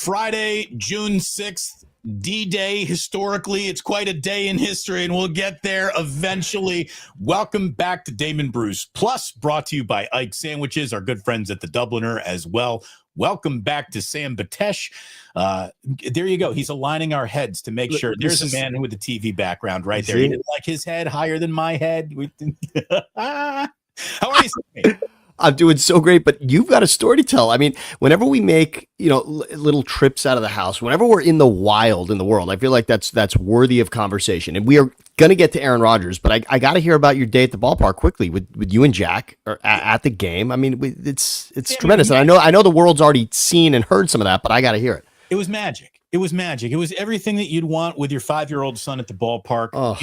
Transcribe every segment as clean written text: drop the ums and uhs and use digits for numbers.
Friday, June 6th, D-Day. Historically, it's quite a day in history, and we'll get there eventually. Welcome back to Damon Bruce Plus, brought to you by Ike Sandwiches, our good friends at the Dubliner as well. Welcome back to Sam Betesh. There you go. He's aligning our heads to make sure. There's a man with a TV background right there. He didn't like his head higher than my head. How are you? I'm doing so great, but you've got a story to tell. I mean, whenever we make, little trips out of the house, whenever we're in the wild in the world, I feel like that's worthy of conversation. And we are going to get to Aaron Rodgers, but I got to hear about your day at the ballpark quickly with you and Jack or at the game. I mean, it's tremendous. And I know the world's already seen and heard some of that, but I got to hear it. It was magic. It was magic. It was everything that you'd want with your 5-year-old son at the ballpark. Oh.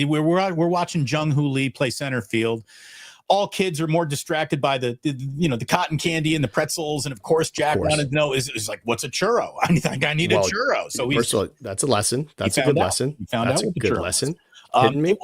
We're watching Jung Hoo Lee play center field. All kids are more distracted by the cotton candy and the pretzels. And of course, Jack wanted to know is like, what's a churro? I think I need a churro. So first of all, that's a lesson. That's a good lesson. He found out a good lesson. It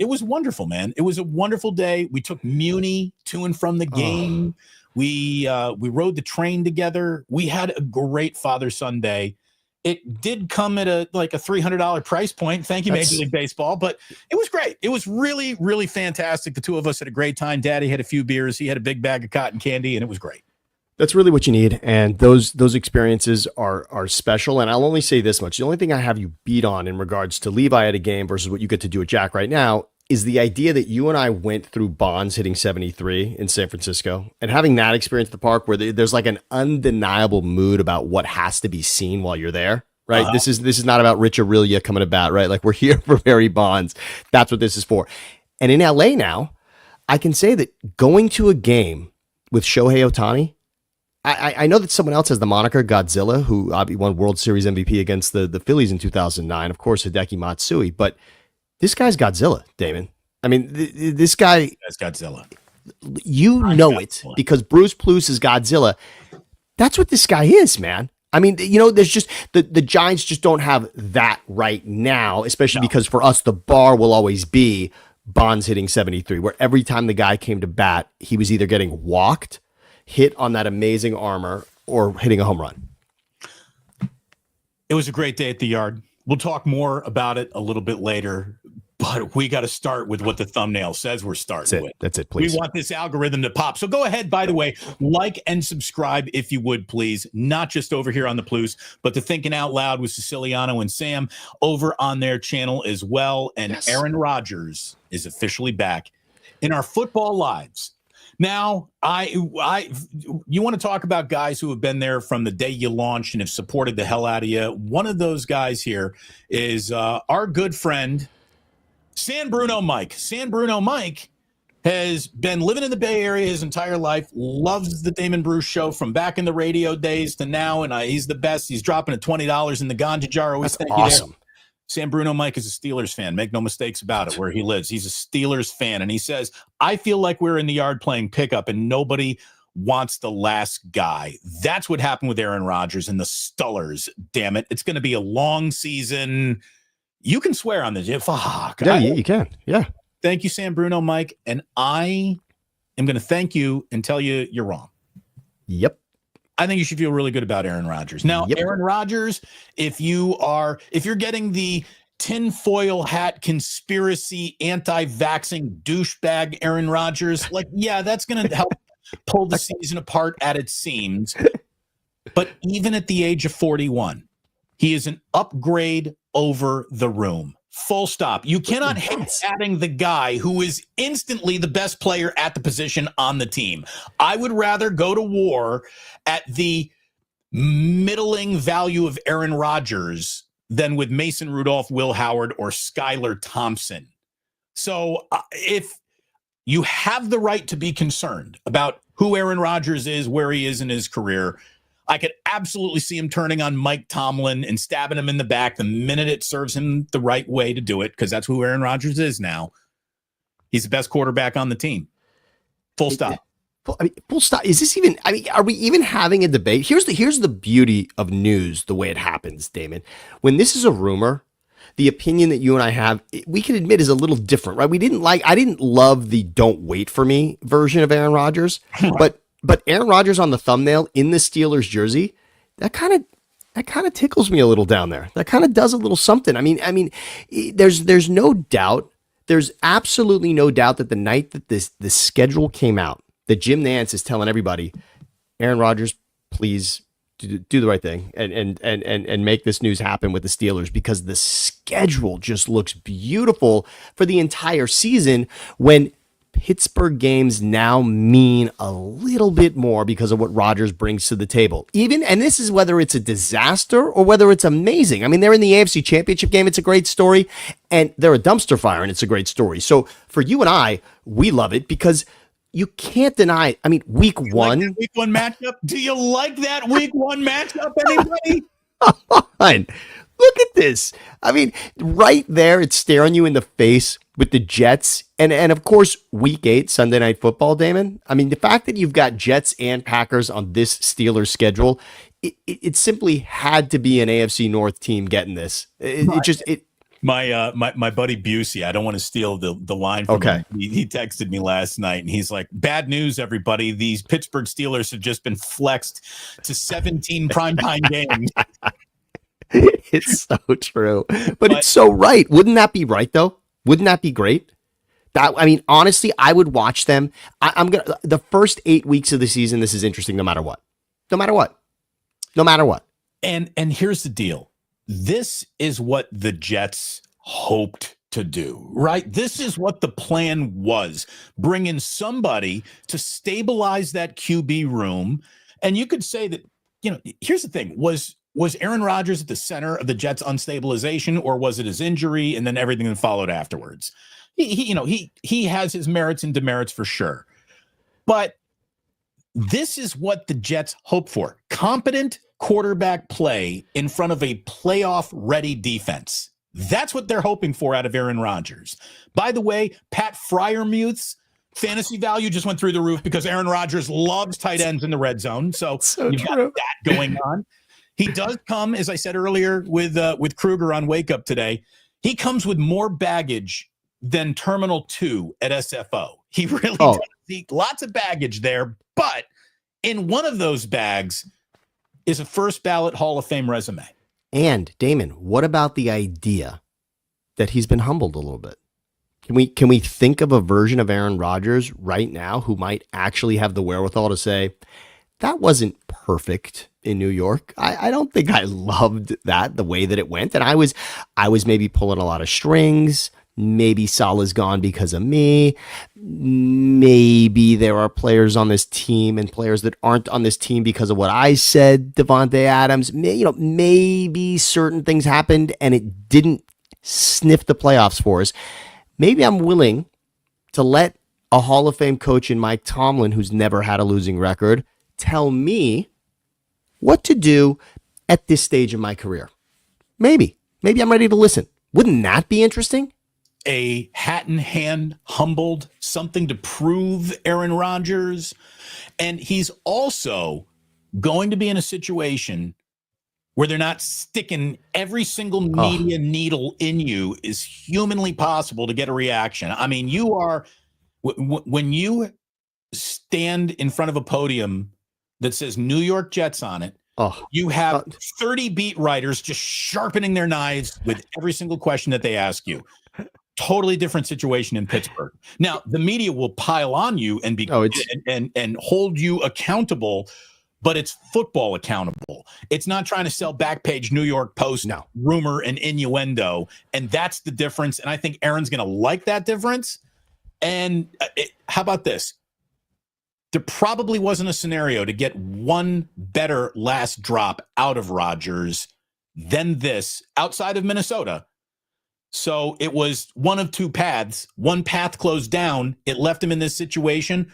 was wonderful, man. It was a wonderful day. We took Muni to and from the game. We rode the train together. We had a great father-son day. It did come at a $300 price point. Thank you, Major League Baseball. But it was great. It was really, really fantastic. The two of us had a great time. Daddy had a few beers. He had a big bag of cotton candy, and it was great. That's really what you need. And those experiences are special. And I'll only say this much. The only thing I have you beat on in regards to Levi at a game versus what you get to do at Jack right now is the idea that you and I went through Bonds hitting 73 in San Francisco and having that experience at the park where there's like an undeniable mood about what has to be seen while you're there, right? This is not about Rich Aurelia coming to bat, right? Like, we're here for Barry Bonds. That's what this is for. And in LA now, I can say that going to a game with Shohei Ohtani, I know that someone else has the moniker Godzilla, who won World Series MVP against the Phillies in 2009. Of course, Hideki Matsui, but this guy's Godzilla, Damon. I mean, this guy... That's Godzilla. You know it because Bruce Plus is Godzilla. That's what this guy is, man. I mean, there's just... The Giants just don't have that right now, especially because for us, the bar will always be Bonds hitting 73, where every time the guy came to bat, he was either getting walked, hit on that amazing armor, or hitting a home run. It was a great day at the yard. We'll talk more about it a little bit later, but we got to start with what the thumbnail says we're starting with. That's it, please. We want this algorithm to pop. So go ahead, by the way, like and subscribe if you would, please. Not just over here on the Plus, but the Thinking Out Loud with Siciliano and Sam over on their channel as well. And yes. Aaron Rodgers is officially back in our football lives. Now, you want to talk about guys who have been there from the day you launched and have supported the hell out of you. One of those guys here is our good friend, San Bruno Mike. San Bruno Mike has been living in the Bay Area his entire life, loves the Damon Bruce show from back in the radio days to now, and he's the best. He's dropping at $20 in the ganja jar. Always That's awesome. San Bruno Mike is a Steelers fan. Make no mistakes about it, where he lives. He's a Steelers fan, and he says, I feel like we're in the yard playing pickup, and nobody wants the last guy. That's what happened with Aaron Rodgers and the Stullers. Damn it. It's going to be a long season. You can swear on this. Fuck. Yeah, you can. Yeah. Thank you, San Bruno Mike, and I am going to thank you and tell you you're wrong. Yep. I think you should feel really good about Aaron Rodgers. Now, Aaron Rodgers, if you're getting the tinfoil hat conspiracy anti-vaxxing douchebag Aaron Rodgers, that's going to help pull the season apart at its seams. But even at the age of 41, he is an upgrade over the room. Full stop. You cannot hate adding the guy who is instantly the best player at the position on the team. I would rather go to war at the middling value of Aaron Rodgers than with Mason Rudolph, Will Howard, or Skylar Thompson. So if you have the right to be concerned about who Aaron Rodgers is, where he is in his career, I could absolutely see him turning on Mike Tomlin and stabbing him in the back the minute it serves him the right way to do it, because that's who Aaron Rodgers is now. He's the best quarterback on the team. Full stop. Full stop. Is this even, are we even having a debate? Here's the beauty of news, the way it happens, Damon. When this is a rumor, the opinion that you and I have, we can admit is a little different, right? I didn't love the don't wait for me version of Aaron Rodgers, but Aaron Rodgers on the thumbnail in the Steelers jersey, that kind of that kind of tickles me a little down there. That kind of does a little something. I mean, there's no doubt. There's absolutely no doubt that the night that the schedule came out, that Jim Nantz is telling everybody, Aaron Rodgers, please do the right thing and make this news happen with the Steelers, because the schedule just looks beautiful for the entire season, when Pittsburgh games now mean a little bit more because of what Rodgers brings to the table. And this is whether it's a disaster or whether it's amazing. I mean, they're in the AFC Championship game. It's a great story. And they're a dumpster fire, and it's a great story. So for you and I, we love it because you can't deny. I mean, week one. Like week one matchup? Do you like that week one matchup, anybody? Come on. Look at this. I mean, right there, it's staring you in the face with the Jets. And of course, week 8, Sunday Night Football, Damon. I mean, the fact that you've got Jets and Packers on this Steelers schedule, it simply had to be an AFC North team getting this. My buddy Busey, I don't want to steal the line from him. He texted me last night, and he's like, bad news, everybody. These Pittsburgh Steelers have just been flexed to 17 primetime games. It's so true, but it's so right. Wouldn't that be right though? Wouldn't that be great? Honestly, I would watch them. The first 8 weeks of the season. This is interesting, no matter what. And here's the deal. This is what the Jets hoped to do, right? This is what the plan was. Bring in somebody to stabilize that QB room. And you could say that, here's the thing. Was Aaron Rodgers at the center of the Jets' unstabilization, or was it his injury and then everything that followed afterwards? He has his merits and demerits for sure. But this is what the Jets hope for. Competent quarterback play in front of a playoff-ready defense. That's what they're hoping for out of Aaron Rodgers. By the way, Pat Freiermuth's fantasy value just went through the roof because Aaron Rodgers loves tight ends in the red zone. So you've got that going on. He does come, as I said earlier, with Kruger on Wake Up today. He comes with more baggage than Terminal 2 at SFO. He really does. Lots of baggage there. But in one of those bags is a first ballot Hall of Fame resume. And Damon, what about the idea that he's been humbled a little bit? Can we think of a version of Aaron Rodgers right now who might actually have the wherewithal to say, that wasn't perfect in New York. I don't think I loved that, the way that it went. And I was maybe pulling a lot of strings. Maybe Salah's gone because of me. Maybe there are players on this team and players that aren't on this team because of what I said, Devontae Adams. Maybe certain things happened and it didn't sniff the playoffs for us. Maybe I'm willing to let a Hall of Fame coach in Mike Tomlin, who's never had a losing record, tell me what to do at this stage of my career. Maybe I'm ready to listen. Wouldn't that be interesting? A hat in hand, humbled, something to prove, Aaron Rodgers. And he's also going to be in a situation where they're not sticking every single media needle in you is humanly possible to get a reaction. I mean, you are, when you stand in front of a podium that says New York Jets on it, you have 30 beat writers just sharpening their knives with every single question that they ask you. Totally different situation in Pittsburgh. Now, the media will pile on you and be and hold you accountable, but it's football accountable. It's not trying to sell back page New York Post rumor and innuendo, and that's the difference. And I think Aaron's going to like that difference. And how about this? There probably wasn't a scenario to get one better last drop out of Rodgers than this outside of Minnesota. So it was one of two paths. One path closed down. It left him in this situation.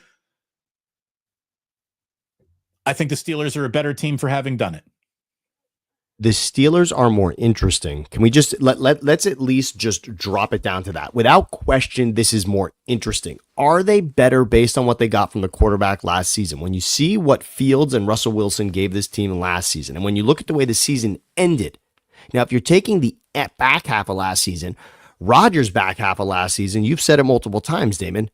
I think the Steelers are a better team for having done it. The Steelers are more interesting. Can we just let's at least just drop it down to that? Without question, this is more interesting. Are they better based on what they got from the quarterback last season? When you see what Fields and Russell Wilson gave this team last season, and when you look at the way the season ended, now if you're taking the back half of last season, Rodgers' back half of last season, you've said it multiple times, Damon,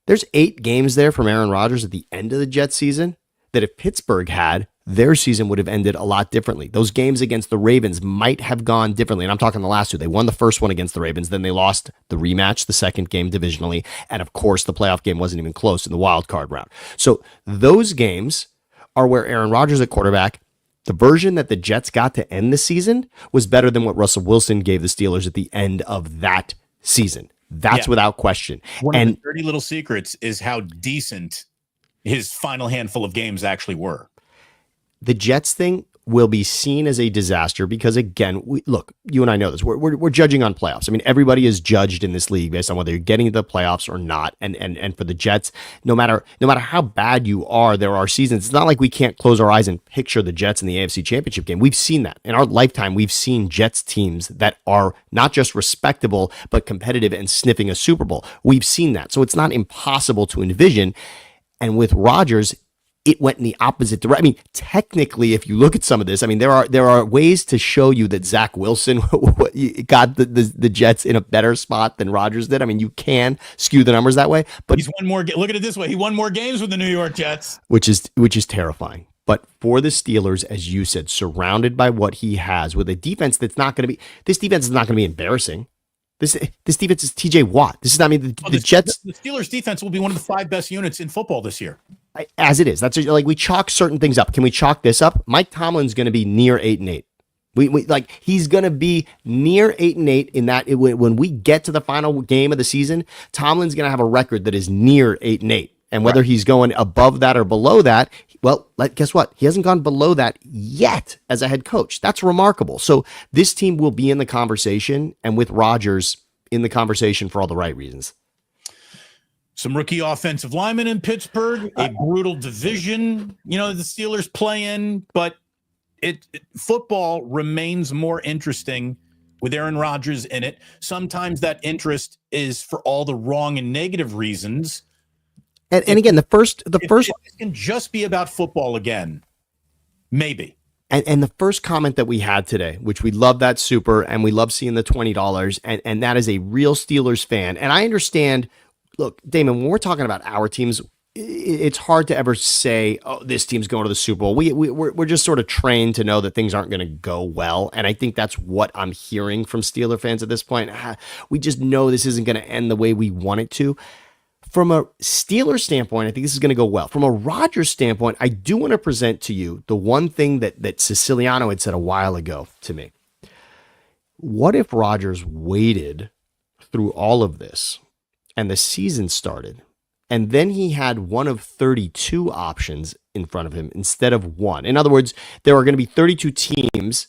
there's 8 games there from Aaron Rodgers at the end of the Jets season that if Pittsburgh had, their season would have ended a lot differently. Those games against the Ravens might have gone differently. And I'm talking the last two. They won the first one against the Ravens. Then they lost the rematch, the second game divisionally. And of course, the playoff game wasn't even close in the wild card round. So those games are where Aaron Rodgers at quarterback, the version that the Jets got to end the season was better than what Russell Wilson gave the Steelers at the end of that season. That's without question. One of the dirty little secrets is how decent his final handful of games actually were. The Jets thing will be seen as a disaster because, again, look, you and I know this. We're judging on playoffs. I mean, everybody is judged in this league based on whether you're getting to the playoffs or not. And for the Jets, no matter how bad you are, there are seasons. It's not like we can't close our eyes and picture the Jets in the AFC Championship game. We've seen that in our lifetime. We've seen Jets teams that are not just respectable but competitive and sniffing a Super Bowl. We've seen that, so it's not impossible to envision. And with Rodgers, it went in the opposite direction. I mean, technically, if you look at some of this, I mean, there are ways to show you that Zach Wilson got the Jets in a better spot than Rodgers did. I mean, you can skew the numbers that way, but he's won more. Look at it this way: he won more games with the New York Jets, which is terrifying. But for the Steelers, as you said, surrounded by what he has, with a defense that's not going to be, this defense is not going to be embarrassing. This defense is TJ Watt. This is not, I mean, the Jets. The Steelers defense will be one of the 5 best units in football this year. As it is. That's like we chalk certain things up. Can we chalk this up? Mike Tomlin's going to be near 8-8. We like he's going to be near 8-8 in that when we get to the final game of the season, Tomlin's going to have a record that is near 8-8. And whether he's going above that or below that, well, guess what? He hasn't gone below that yet as a head coach. That's remarkable. So this team will be in the conversation, and with Rodgers in the conversation for all the right reasons. Some rookie offensive linemen in Pittsburgh, a brutal division, the Steelers play in, but football remains more interesting with Aaron Rodgers in it. Sometimes that interest is for all the wrong and negative reasons. And again, the first it can just be about football again, maybe. And the first comment that we had today, which we love that super, and we love seeing the $20, and that is a real Steelers fan. And I understand. Look, Damon, when we're talking about our teams, it's hard to ever say, oh, this team's going to the Super Bowl. We're just sort of trained to know that things aren't going to go well. And I think that's what I'm hearing from Steeler fans at this point. We just know this isn't going to end the way we want it to. From a Steeler standpoint, I think this is going to go well. From a Rodgers standpoint, I do want to present to you the one thing that Siciliano had said a while ago to me. What if Rodgers waited through all of this and the season started, and then he had one of 32 options in front of him instead of one? In other words, there are going to be 32 teams,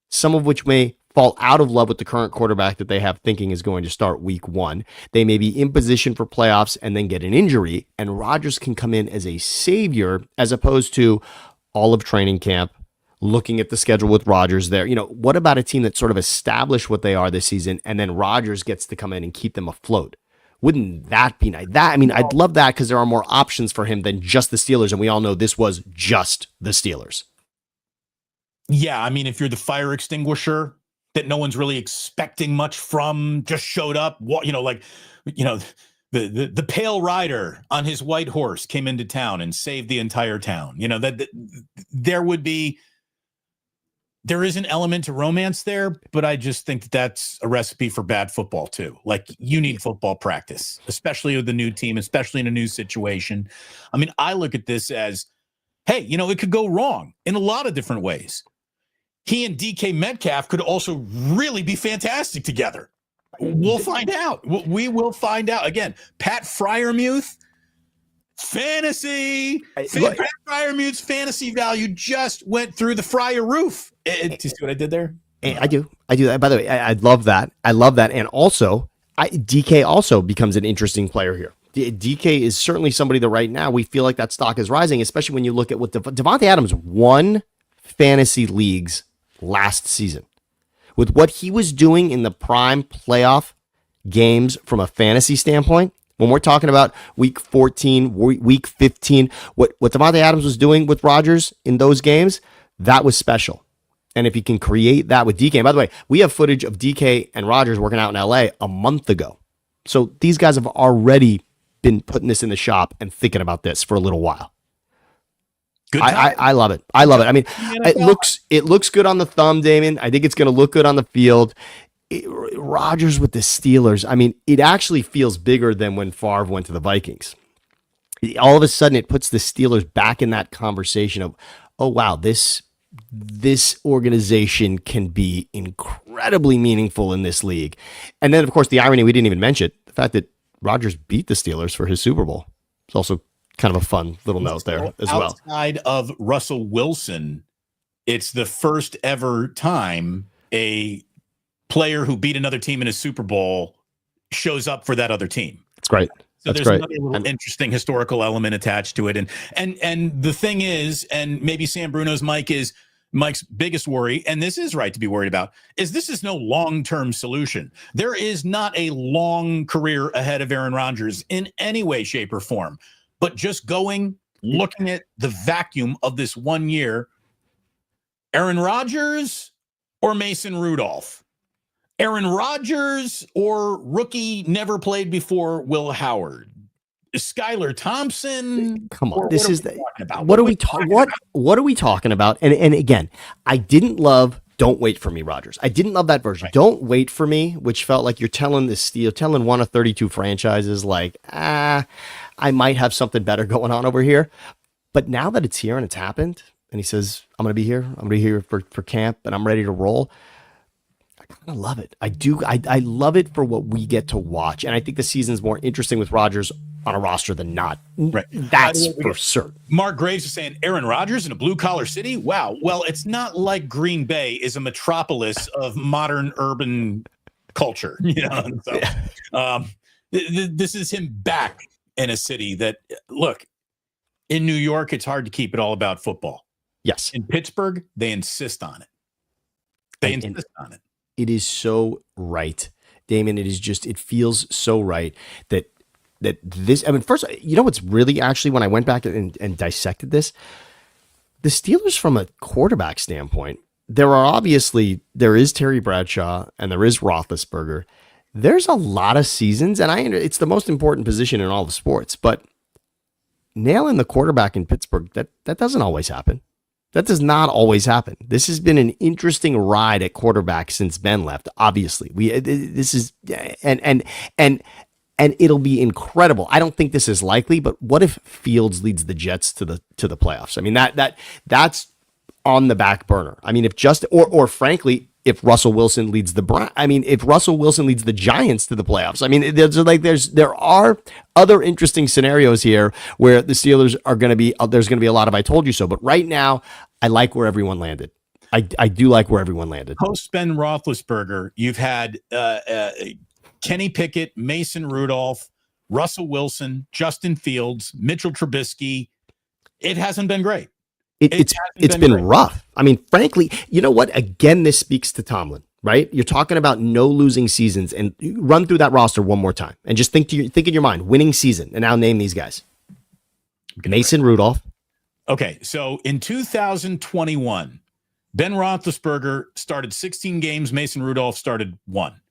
some of which may fall out of love with the current quarterback that they have thinking is going to start week 1. They may be in position for playoffs and then get an injury, and Rodgers can come in as a savior as opposed to all of training camp, looking at the schedule with Rodgers there. What about a team that sort of established what they are this season, and then Rodgers gets to come in and keep them afloat? Wouldn't that be nice? I'd love that because there are more options for him than just the Steelers, and we all know this was just the Steelers. Yeah, I mean, if you're the fire extinguisher that no one's really expecting much from, just showed up, the pale rider on his white horse came into town and saved the entire town. There is an element to romance there, but I just think that's a recipe for bad football too. Like, you need football practice, especially with the new team, especially in a new situation. I mean, I look at this as, hey, it could go wrong in a lot of different ways. He and DK Metcalf could also really be fantastic together. We'll find out. We will find out. Again, Pat Freiermuth, fantasy. Pat Freiermuth's fantasy value just went through the Fryer roof. Do you see what I did there? I do. By the way, I love that. And also, DK also becomes an interesting player here. DK is certainly somebody that right now we feel like that stock is rising, especially when you look at what Devontae Adams won fantasy leagues last season. With what he was doing in the prime playoff games from a fantasy standpoint, when we're talking about week 14, week 15, what Devontae Adams was doing with Rodgers in those games, that was special. And if he can create that with DK, and by the way, we have footage of DK and Rodgers working out in LA a month ago. So these guys have already been putting this in the shop and thinking about this for a little while. Good I love it. I love it. I mean, it looks good on the thumb, Damon. I think it's going to look good on the field. Rodgers with the Steelers. I mean, it actually feels bigger than when Favre went to the Vikings. All of a sudden, it puts the Steelers back in that conversation of, oh wow, this organization can be incredibly meaningful in this league. And then, of course, the irony we didn't even mention, the fact that Rodgers beat the Steelers for his Super Bowl. It's also kind of a fun little note there as well. Outside of Russell Wilson, it's the first ever time a player who beat another team in a Super Bowl shows up for that other team. That's great. So there's another little interesting historical element attached to it. And the thing is, and maybe Sam Bruno's Mike's biggest worry, and this is right to be worried about, is this is no long-term solution. There is not a long career ahead of Aaron Rodgers in any way, shape, or form. But just looking at the vacuum of this 1 year, Aaron Rodgers or Mason Rudolph? Aaron Rodgers or rookie never played before Will Howard? Skylar Thompson? Come on, this is what are we talking about? What are we talking about? And again, I didn't love "Don't Wait for Me," Rodgers. I didn't love that version. Right. "Don't Wait for Me," which felt like you're telling one of 32 franchises, like, I might have something better going on over here. But now that it's here and it's happened, and he says, "I'm going to be here. I'm going to be here for camp, and I'm ready to roll." I kind of love it. I do. I love it for what we get to watch. And I think the season's more interesting with Rodgers on a roster than not. Right. That's for certain. Mark Graves is saying Aaron Rodgers in a blue collar city. Wow. Well, it's not like Green Bay is a metropolis of modern urban culture. So, this is him back in a city that, look, in New York, it's hard to keep it all about football. Yes. In Pittsburgh, they insist on it. It is so right, Damon. It feels so right that this, I mean, first, what's really actually, when I went back and dissected this, the Steelers from a quarterback standpoint, there is Terry Bradshaw and there is Roethlisberger. There's a lot of seasons, and it's the most important position in all the sports, but nailing the quarterback in Pittsburgh, that doesn't always happen. That does not always happen. This has been an interesting ride at quarterback since Ben left. Obviously, and it'll be incredible. I don't think this is likely, but what if Fields leads the Jets to the playoffs? I mean, that's on the back burner. I mean, or frankly, if Russell Wilson leads if Russell Wilson leads the Giants to the playoffs, I mean, there are other interesting scenarios here where the Steelers are going to be, there's going to be a lot of I told you so, but right now I like where everyone landed. I do like where everyone landed. Post Ben Roethlisberger, you've had Kenny Pickett, Mason Rudolph, Russell Wilson, Justin Fields, Mitchell Trubisky. It hasn't been great. It's been rough. I mean, frankly, you know what? Again, this speaks to Tomlin, right? You're talking about no losing seasons, and run through that roster one more time and just think in your mind, winning season, and now name these guys. Mason Rudolph. Okay, so in 2021, Ben Roethlisberger started 16 games. Mason Rudolph started 1.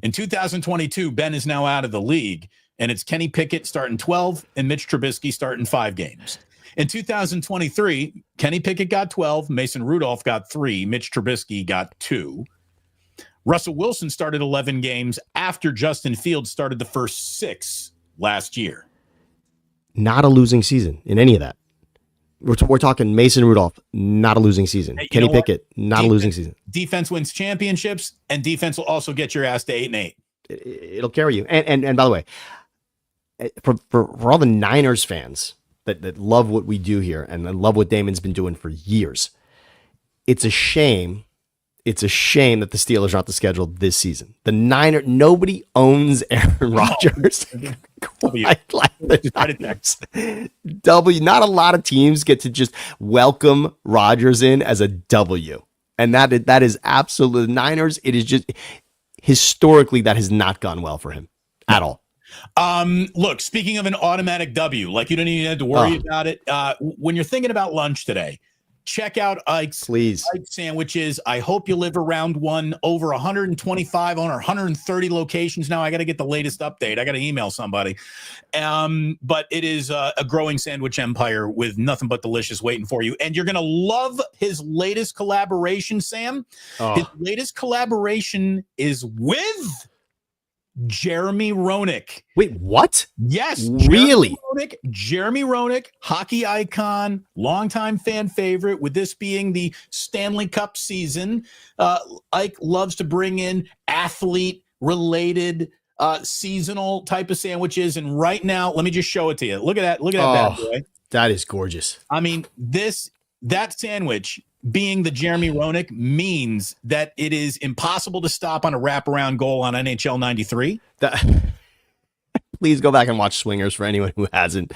In 2022, Ben is now out of the league, and it's Kenny Pickett starting 12 and Mitch Trubisky starting 5 games. In 2023, Kenny Pickett got 12, Mason Rudolph got 3, Mitch Trubisky got 2. Russell Wilson started 11 games after Justin Fields started the first 6 last year. Not a losing season in any of that. We're talking Mason Rudolph, not a losing season. Hey, Kenny Pickett, not a losing season. Defense wins championships, and defense will also get your ass to 8-8. It'll carry you. And by the way, for all the Niners fans that love what we do here and love what Damon's been doing for years, it's a shame. It's a shame that the Steelers aren't the schedule this season. Nobody owns Aaron Rodgers quite like the Niners. Not a lot of teams get to just welcome Rodgers in as a W. And that is absolute Niners. It is just historically that has not gone well for him at all. Look, speaking of an automatic W, like you don't even have to worry about it. When you're thinking about lunch today, check out Ike's sandwiches. I hope you live around one. Over 125 on our 130 locations now. I got to get the latest update. I got to email somebody. But it is a growing sandwich empire with nothing but delicious waiting for you. And you're going to love his latest collaboration, Sam. His latest collaboration is with Jeremy Roenick. Wait, what? Yes. Really? Jeremy Roenick, hockey icon, longtime fan favorite. With this being the Stanley Cup season, Ike loves to bring in athlete-related seasonal type of sandwiches. And right now, let me just show it to you. Look at that. Look at that bad boy. That is gorgeous. I mean, that sandwich being the Jeremy Roenick means that it is impossible to stop on a wraparound goal on NHL 93. Please go back and watch Swingers for anyone who hasn't.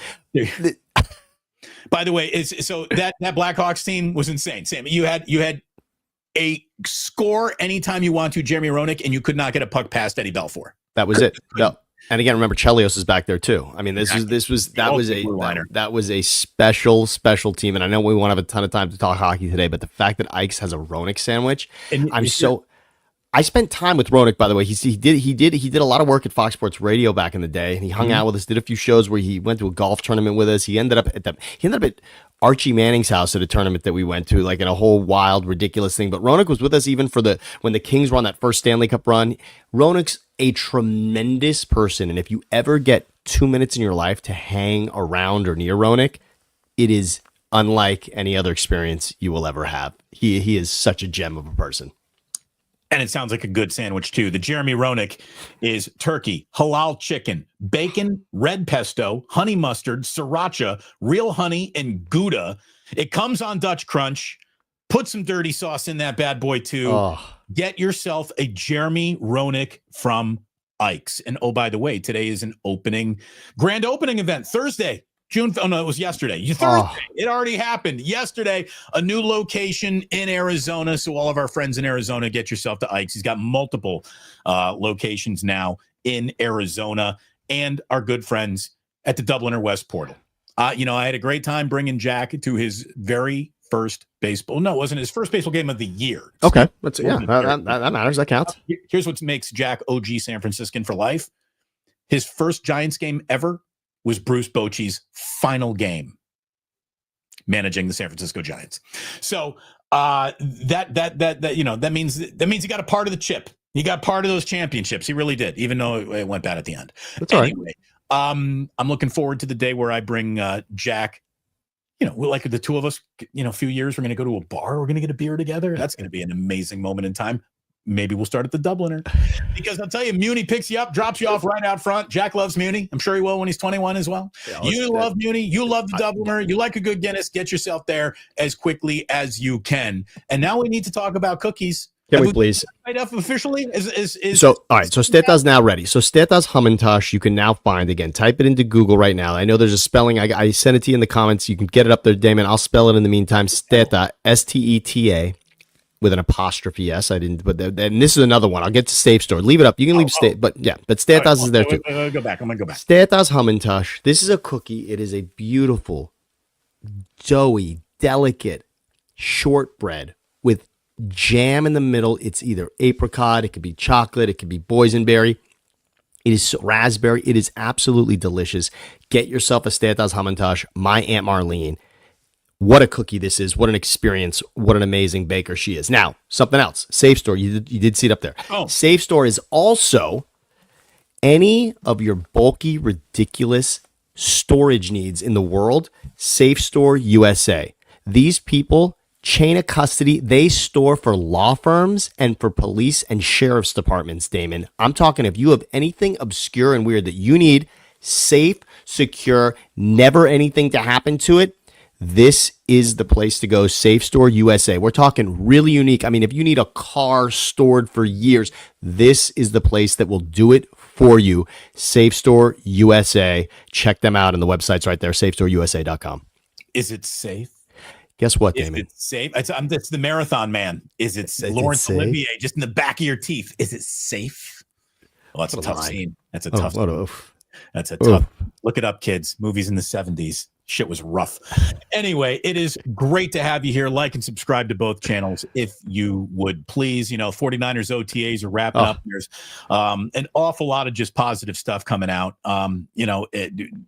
By the way, so that Blackhawks team was insane. Sam, you had a score anytime you want to, Jeremy Roenick, and you could not get a puck past Eddie Belfour. That was it. No. And again, remember Chelios is back there too. I mean, that was a special team. And I know we won't have a ton of time to talk hockey today, but the fact that Ike's has a Roenick sandwich, I spent time with Roenick, by the way. He did a lot of work at Fox Sports Radio back in the day, and he hung out with us, did a few shows where he went to a golf tournament with us. He ended up at Archie Manning's house at a tournament that we went to, like in a whole wild, ridiculous thing. But Roenick was with us even for when the Kings were on that first Stanley Cup run. Roenick's a tremendous person, and if you ever get 2 minutes in your life to hang around or near Roenick, it is unlike any other experience you will ever have. He is such a gem of a person. And it sounds like a good sandwich, too. The Jeremy Roenick is turkey, halal chicken, bacon, red pesto, honey mustard, sriracha, real honey, and Gouda. It comes on Dutch Crunch. Put some dirty sauce in that bad boy, too. Get yourself a Jeremy Roenick from Ike's. And, oh, by the way, today is an grand opening event, Thursday. It was yesterday. Thursday. It already happened yesterday. A new location in Arizona. So all of our friends in Arizona, get yourself to Ike's. He's got multiple locations now in Arizona, and our good friends at the Dubliner West Portal. I had a great time bringing Jack to his very first baseball. No, it wasn't his first baseball game of the year. Okay. That matters. That counts. Here's what makes Jack OG San Franciscan for life. His first Giants game ever was Bruce Bochy's final game managing the San Francisco Giants. So that means he got a part of the chip. He got part of those championships. He really did, even though it went bad at the end. That's anyway, all right. I'm looking forward to the day where I bring Jack. Like the two of us, a few years, we're going to go to a bar. We're going to get a beer together. That's going to be an amazing moment in time. Maybe we'll start at the Dubliner, because I'll tell you, Muni picks you up, drops you off right out front. Jack loves Muni. I'm sure he will when he's 21 as well. Yeah, you love Muni. You love the Dubliner. You like a good Guinness. Get yourself there as quickly as you can. And now we need to talk about cookies. Can we please? Right up officially? So Steta's now ready. So Steta's Hamantash, you can now find, again, type it into Google right now. I know there's a spelling. I sent it to you in the comments. You can get it up there, Damon. I'll spell it in the meantime. Steta, Steta. With an apostrophe S. I didn't, but and this is another one. I'll get to Safe Store. Leave it up. You can leave State, but yeah, but Stetas is there too. I'm gonna go back. Stetas Hamantash. This is a cookie. It is a beautiful, doughy, delicate shortbread with jam in the middle. It's either apricot, it could be chocolate, it could be boysenberry. It is raspberry. It is absolutely delicious. Get yourself a Stetas Hamantash. My Aunt Marlene. What a cookie this is. What an experience. What an amazing baker she is. Now, something else. Safe Store. You did see it up there. Safe Store is also any of your bulky, ridiculous storage needs in the world. Safe Store USA. These people, chain of custody, they store for law firms and for police and sheriff's departments, Damon. I'm talking if you have anything obscure and weird that you need, safe, secure, never anything to happen to it, this is the place to go. Safe Store USA. We're talking really unique. I mean, if you need a car stored for years, this is the place that will do it for you. Safe Store USA. Check them out, and the website's right there, safestoreusa.com. Is it safe? Guess what, Damon? Is it safe? It's the marathon man. Is it safe? Laurence Olivier, just in the back of your teeth. Is it safe? Well, that's a tough scene. That's a tough scene. That's a tough. Look it up, kids. Movies in the 70s. shit was rough. Anyway, it is great to have you here. Like and subscribe to both channels if you would please. 49ers OTAs are wrapping up. There's an awful lot of just positive stuff coming out.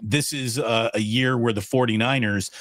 This is a year where the 49ers,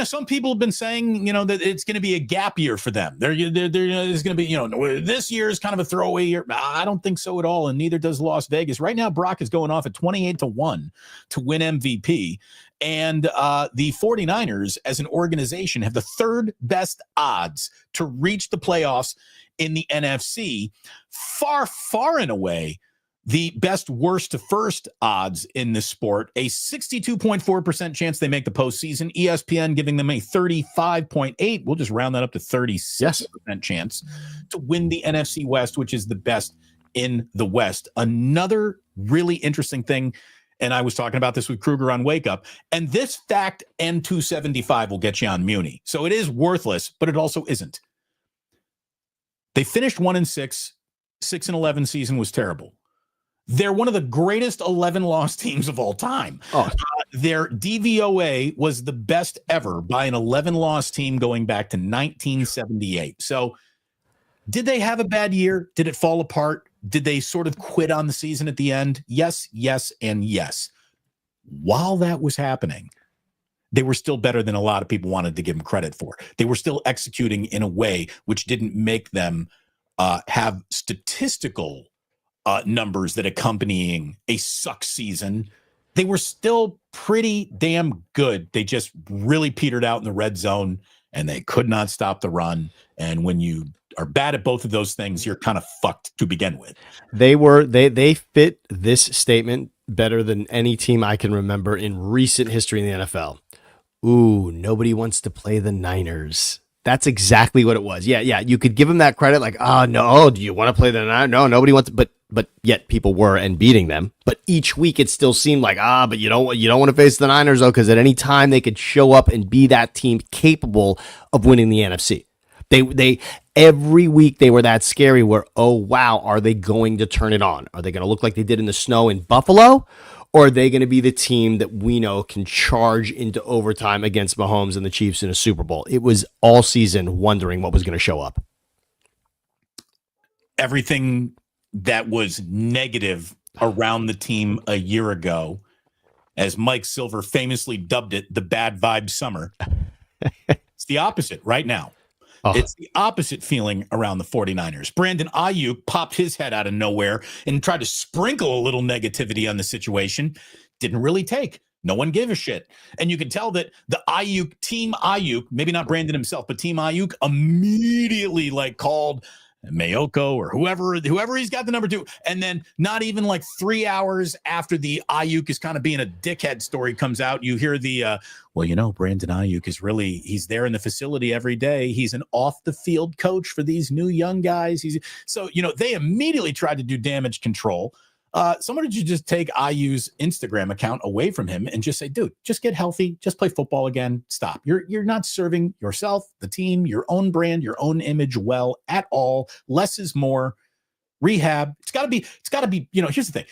some people have been saying, that it's going to be a gap year for them. There's going to be, this year is kind of a throwaway year. I don't think so at all, and neither does Las Vegas. Right now, Brock is going off at 28-1 to win MVP. And the 49ers, as an organization, have the third best odds to reach the playoffs in the NFC. Far, far and away, the best worst to first odds in this sport. A 62.4% chance they make the postseason. ESPN giving them a 35.8. We'll just round that up to 36% chance to win the NFC West, which is the best in the West. Another really interesting thing, and I was talking about this with Kruger on Wake Up, and this fact and 275 will get you on Muni. So it is worthless, but it also isn't. They finished 1-6. 6-11 season was terrible. They're one of the greatest 11-loss teams of all time. Their DVOA was the best ever by an 11-loss team going back to 1978. So did they have a bad year? Did it fall apart? Did they sort of quit on the season at the end? Yes, yes, and yes. While that was happening, they were still better than a lot of people wanted to give them credit for. They were still executing in a way which didn't make them have statistical numbers that accompanying a suck season. They were still pretty damn good. They just really petered out in the red zone, and they could not stop the run. And when you are bad at both of those things, you're kind of fucked to begin with. They fit this statement better than any team I can remember in recent history in the NFL. Ooh, nobody wants to play the Niners. That's exactly what it was. Yeah. You could give them that credit, like, no, do you want to play the Niners? No, nobody wants to, but yet people were and beating them. But each week it still seemed like, but you don't want to face the Niners, though, because at any time they could show up and be that team capable of winning the NFC. They every week they were that scary where, oh, wow, are they going to turn it on? Are they going to look like they did in the snow in Buffalo? Or are they going to be the team that we know can charge into overtime against Mahomes and the Chiefs in a Super Bowl? It was all season wondering what was going to show up. Everything that was negative around the team a year ago, as Mike Silver famously dubbed it, the bad vibe summer. It's the opposite right now. It's the opposite feeling around the 49ers. Brandon Ayuk popped his head out of nowhere and tried to sprinkle a little negativity on the situation. Didn't really take. No one gave a shit. And you can tell that the Team Ayuk, maybe not Brandon himself, but Team Ayuk immediately called Mayoko or whoever he's got the number 2. And then not even 3 hours after the Ayuk is kind of being a dickhead story comes out, you hear the, Brandon Ayuk is he's there in the facility every day. He's an off the field coach for these new young guys. So they immediately tried to do damage control. Somebody should just take IU's Instagram account away from him and just say, dude, just get healthy. Just play football again. Stop. You're not serving yourself, the team, your own brand, your own image well at all. Less is more. Rehab. It's got to be, here's the thing.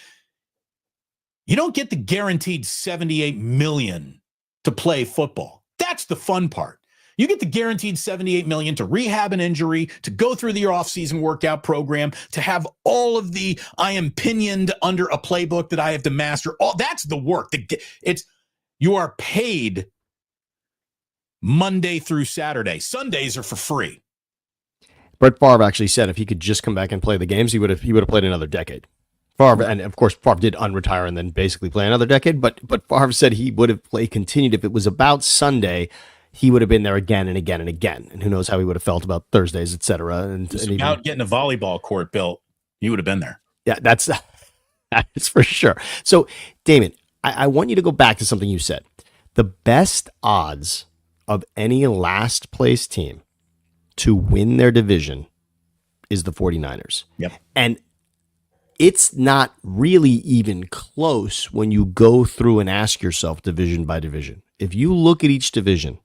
You don't get the guaranteed $78 million to play football. That's the fun part. You get the guaranteed $78 million to rehab an injury, to go through your off-season workout program, to have all of the, I am pinioned under a playbook that I have to master. All that's the work. You are paid Monday through Saturday. Sundays are for free. Brett Favre actually said if he could just come back and play the games, he would have played another decade. Favre, and of course, Favre did unretire and then basically play another decade. But Favre said he would have continued if it was about Sunday. He would have been there again and again and again. And who knows how he would have felt about Thursdays, et cetera. And about getting a volleyball court built, he would have been there. Yeah, that is for sure. So, Damon, I want you to go back to something you said. The best odds of any last place team to win their division is the 49ers. Yep. And it's not really even close when you go through and ask yourself division by division. If you look at each division,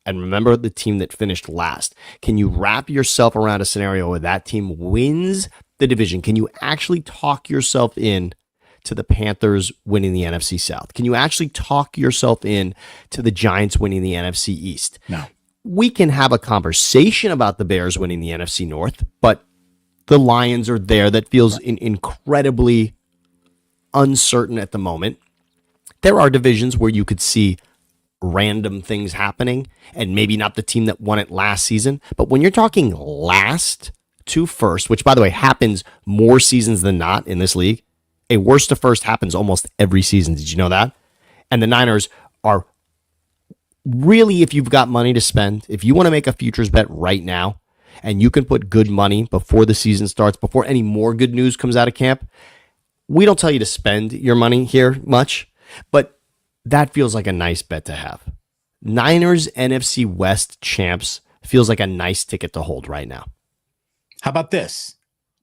and remember the team that finished last, can you wrap yourself around a scenario where that team wins the division? Can you actually talk yourself in to the Panthers winning the NFC South? Can you actually talk yourself in to the Giants winning the NFC East? No. We can have a conversation about the Bears winning the NFC North, but the Lions are there. That feels incredibly uncertain at the moment. There are divisions where you could see random things happening, and maybe not the team that won it last season. But when you're talking last to first, which by the way happens more seasons than not in this league, a worst to first happens almost every season. Did you know that? And the Niners are really, if you've got money to spend, if you want to make a futures bet right now, and you can put good money before the season starts, before any more good news comes out of camp, we don't tell you to spend your money here much, but that feels like a nice bet to have. Niners NFC West champs feels like a nice ticket to hold right now. How about this?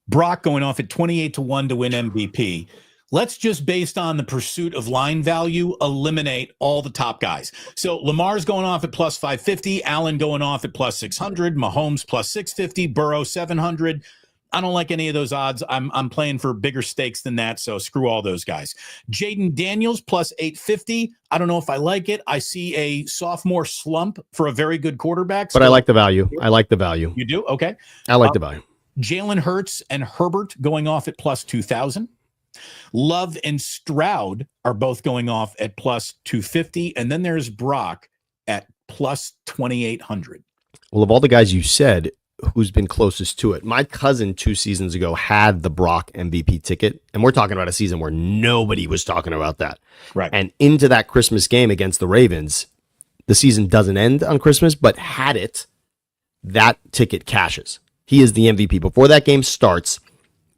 Brock going off at 28-1 to win MVP. Let's just, based on the pursuit of line value, eliminate all the top guys. So Lamar's going off at plus 550, Allen going off at plus 600, Mahomes plus 650, Burrow 700. I don't like any of those odds. I'm playing for bigger stakes than that, so screw all those guys. Jaden Daniels plus 850. I don't know if I like it. I see a sophomore slump for a very good quarterback. But I like the value. I like the value. You do? Okay. I like the value. Jalen Hurts and Herbert going off at plus 2,000. Love and Stroud are both going off at plus 250. And then there's Brock at plus 2,800. Well, of all the guys you said, who's been closest to it? My cousin 2 seasons ago had the Brock MVP ticket. And we're talking about a season where nobody was talking about that. Right. And into that Christmas game against the Ravens, the season doesn't end on Christmas, but had it, that ticket cashes. He is the MVP. Before that game starts,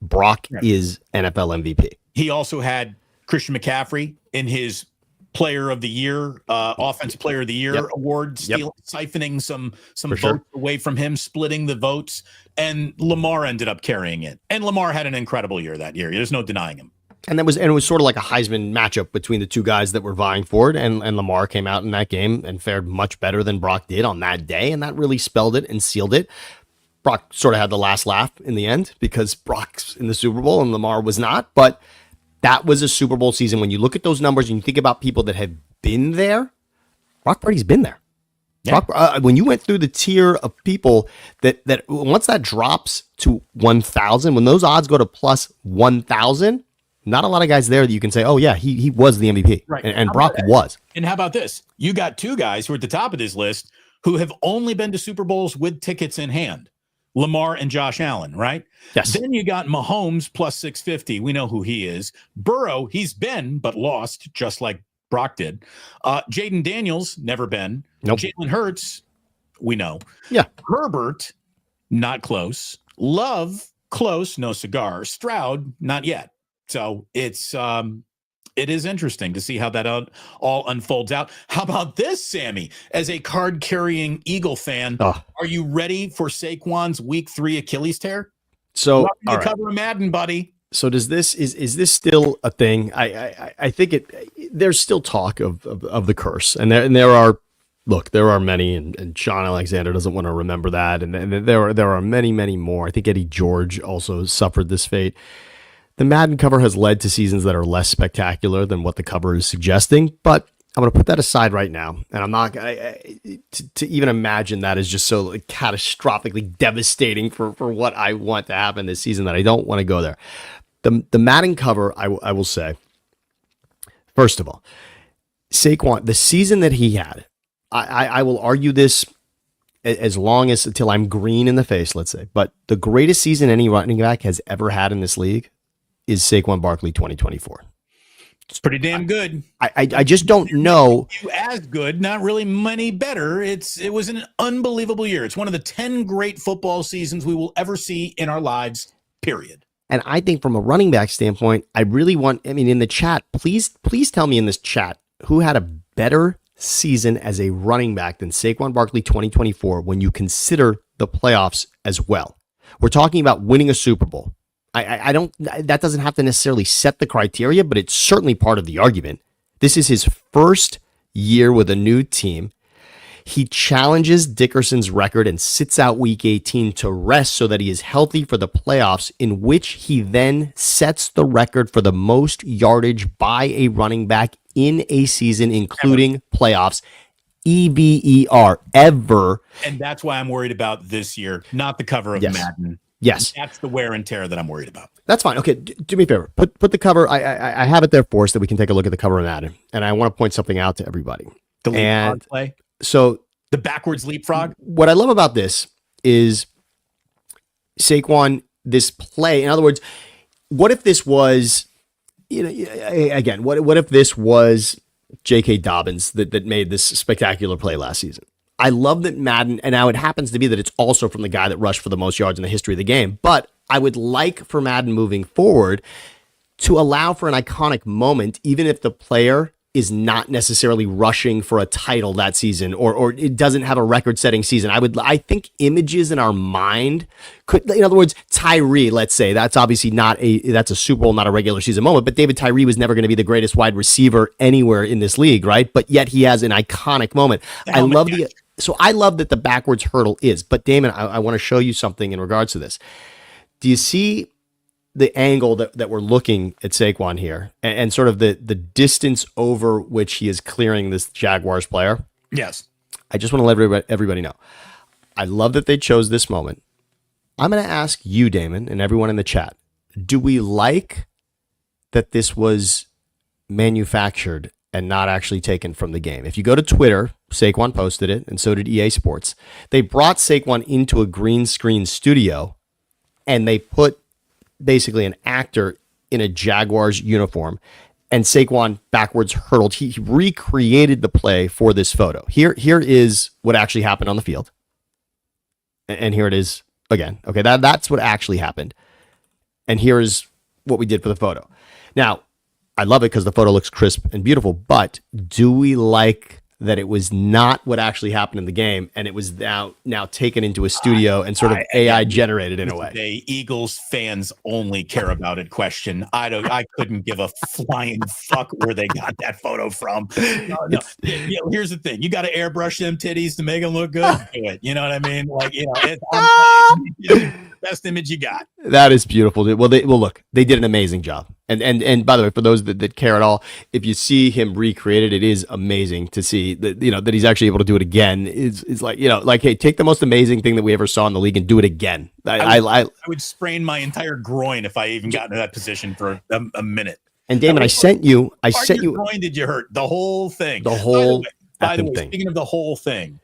Brock is NFL MVP. He also had Christian McCaffrey in his Player of the Year, Offensive Player of the Year award, siphoning some votes away from him, splitting the votes, and Lamar ended up carrying it. And Lamar had an incredible year that year. There's no denying him. And it was sort of like a Heisman matchup between the two guys that were vying for it, and Lamar came out in that game and fared much better than Brock did on that day, and that really spelled it and sealed it. Brock sort of had the last laugh in the end because Brock's in the Super Bowl and Lamar was not, but that was a Super Bowl season. When you look at those numbers and you think about people that have been there, Brock Purdy's been there. Yeah. Brock, when you went through the tier of people that once that drops to 1,000, when those odds go to plus 1,000, not a lot of guys there that you can say, oh yeah, he was the MVP. Right. And Brock was. And how about this? You got 2 guys who are at the top of this list who have only been to Super Bowls with tickets in hand. Lamar and Josh Allen, right? Yes. Then you got Mahomes plus 650. We know who he is. Burrow, he's been, but lost, just like Brock did. Jaden Daniels, never been. Nope. Jalen Hurts, we know. Yeah. Herbert, not close. Love, close, no cigar. Stroud, not yet. So it is interesting to see how that all unfolds out. How about this, Sammy? As a card-carrying Eagle fan, are you ready for Saquon's Week 3 Achilles tear? So, you cover Madden, buddy. So is this still a thing? I think there's still talk of the curse, and there are many, and Sean Alexander doesn't want to remember that, and there are many more. I think Eddie George also suffered this fate. The Madden cover has led to seasons that are less spectacular than what the cover is suggesting, but I'm going to put that aside right now, and I'm not to even imagine that is just so catastrophically devastating for what I want to happen this season that I don't want to go there. The Madden cover, I will say, first of all, Saquon, the season that he had, I will argue this until I'm green in the face, let's say, but the greatest season any running back has ever had in this league is Saquon Barkley 2024. It's pretty damn good. I just don't know. You as good, not really many better. It was an unbelievable year. It's one of the 10 great football seasons we will ever see in our lives, period. And I think from a running back standpoint, I really want, in the chat, please tell me in this chat who had a better season as a running back than Saquon Barkley 2024 when you consider the playoffs as well. We're talking about winning a Super Bowl. I don't, that doesn't have to necessarily set the criteria, but it's certainly part of the argument. This is his first year with a new team. He challenges Dickerson's record and sits out week 18 to rest so that he is healthy for the playoffs, in which he then sets the record for the most yardage by a running back in a season, including playoffs. EVER, ever. And that's why I'm worried about this year, not the cover of Madden. Yes. That's the wear and tear that I'm worried about. That's fine. Okay, do me a favor. Put the cover. I have it there for us that we can take a look at the cover of Madden. And I want to point something out to everybody. The leapfrog play? So the backwards leapfrog? What I love about this is Saquon, this play. In other words, what if this was, again, what if this was J.K. Dobbins that made this spectacular play last season? I love that Madden, and now it happens to be that it's also from the guy that rushed for the most yards in the history of the game, but I would like for Madden moving forward to allow for an iconic moment, even if the player is not necessarily rushing for a title that season, or it doesn't have a record-setting season. I think images in our mind could, in other words, Tyree, let's say, that's obviously that's a Super Bowl, not a regular season moment, but David Tyree was never going to be the greatest wide receiver anywhere in this league, right? But yet he has an iconic moment. I love that the backwards hurdle is, but Damon, I want to show you something in regards to this. Do you see the angle that we're looking at Saquon here, and sort of the distance over which he is clearing this Jaguars player? Yes. I just want to let everybody know. I love that they chose this moment. I'm going to ask you, Damon, and everyone in the chat, do we like that this was manufactured and not actually taken from the game? If you go to Twitter, Saquon posted it, and so did EA Sports. They brought Saquon into a green screen studio, and they put basically an actor in a Jaguars uniform, and Saquon backwards hurdled. He recreated the play for this photo. Here is what actually happened on the field. And here it is again. Okay, that's what actually happened. And here is what we did for the photo. Now, I love it because the photo looks crisp and beautiful, but do we like that it was not what actually happened in the game, and it was now taken into a studio and sort of AI generated in a way? The Eagles fans only care about it question. I couldn't give a flying fuck where they got that photo from. No. Here's the thing: you got to airbrush them titties to make them look good. Do it. You know what I mean? Like, it's best image you got. That is beautiful. Well, look, they did an amazing job. And by the way, for those that care at all, if you see him recreated, it is amazing to see that, that he's actually able to do it again. It's like, hey, take the most amazing thing that we ever saw in the league and do it again. I would sprain my entire groin if I even got into that position for a minute. And Damon, I sent you. Groin did you hurt? The whole thing. By the way, speaking of the whole thing,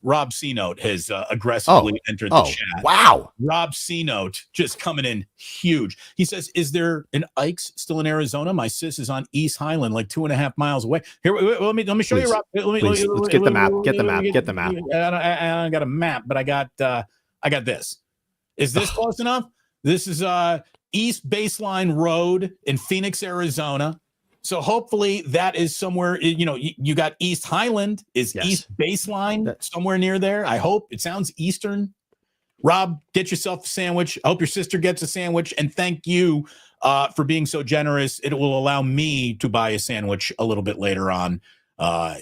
Rob C-Note has aggressively entered the chat. Wow. Rob C-Note just coming in huge. He says, is there an Ike's still in Arizona? My sis is on East Highland, like 2.5 miles away. Here, let me show you, Rob. Let's get the map. Get the map. I got a map, but I got this. Is this close enough? This is East Baseline Road in Phoenix, Arizona. So hopefully that is somewhere, you got East Highland. Is East Baseline somewhere near there? I hope. It sounds Eastern. Rob, get yourself a sandwich. I hope your sister gets a sandwich. And thank you for being so generous. It will allow me to buy a sandwich a little bit later on,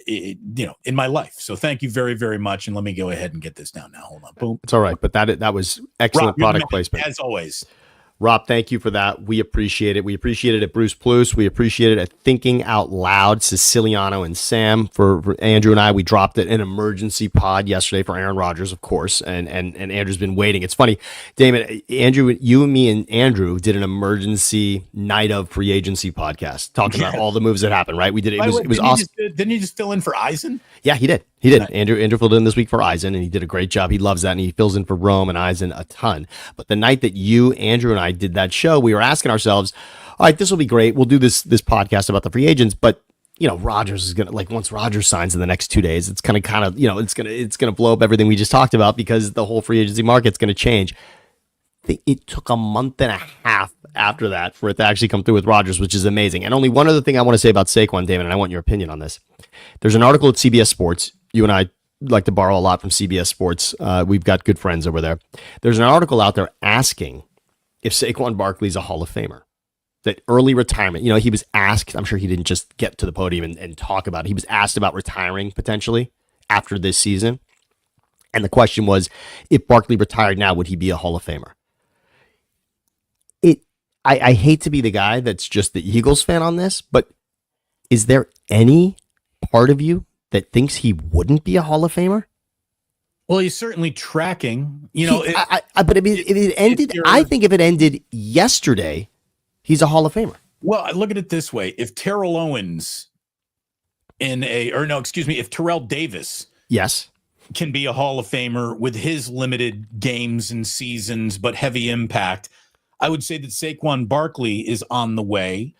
in my life. So thank you very, very much. And let me go ahead and get this down now. Hold on. Boom. It's all right. But that was excellent Rob, product placement. As always. Rob, thank you for that. We appreciate it. We appreciate it at Bruce Plus. We appreciate it at Thinking Out Loud, Siciliano and Sam. For Andrew and I, we dropped an emergency pod yesterday for Aaron Rodgers, of course, and Andrew's been waiting. It's funny, Damon, Andrew, you and me and Andrew did an emergency night of free agency podcast talking about all the moves that happened, right? We did it. It was awesome. Didn't you just fill in for Eisen? Yeah, he did. He did. Andrew filled in this week for Eisen, and he did a great job. He loves that, and he fills in for Rome and Eisen a ton. But the night that you, Andrew, and I did that show, we were asking ourselves, all right, this will be great. We'll do this podcast about the free agents, but Rodgers is gonna, once Rodgers signs in the next 2 days, it's kind of it's gonna blow up everything we just talked about because the whole free agency market's gonna change. It took a month and a half after that for it to actually come through with Rodgers, which is amazing. And only one other thing I want to say about Saquon, Damon, and I want your opinion on this. There's an article at CBS Sports. You and I like to borrow a lot from CBS Sports. We've got good friends over there. There's an article out there asking if Saquon Barkley is a Hall of Famer. That early retirement, he was asked, I'm sure he didn't just get to the podium and talk about it. He was asked about retiring potentially. after this season. And the question was, if Barkley retired now, would he be a Hall of Famer? I hate to be the guy that's just the Eagles fan on this, but is there any part of you that thinks he wouldn't be a Hall of Famer? Well, he's certainly tracking. You know, but if it ended, I think if it ended yesterday, he's a Hall of Famer. Well, look at it this way: if Terrell Owens if Terrell Davis, yes, can be a Hall of Famer with his limited games and seasons, but heavy impact, I would say that Saquon Barkley is on the way.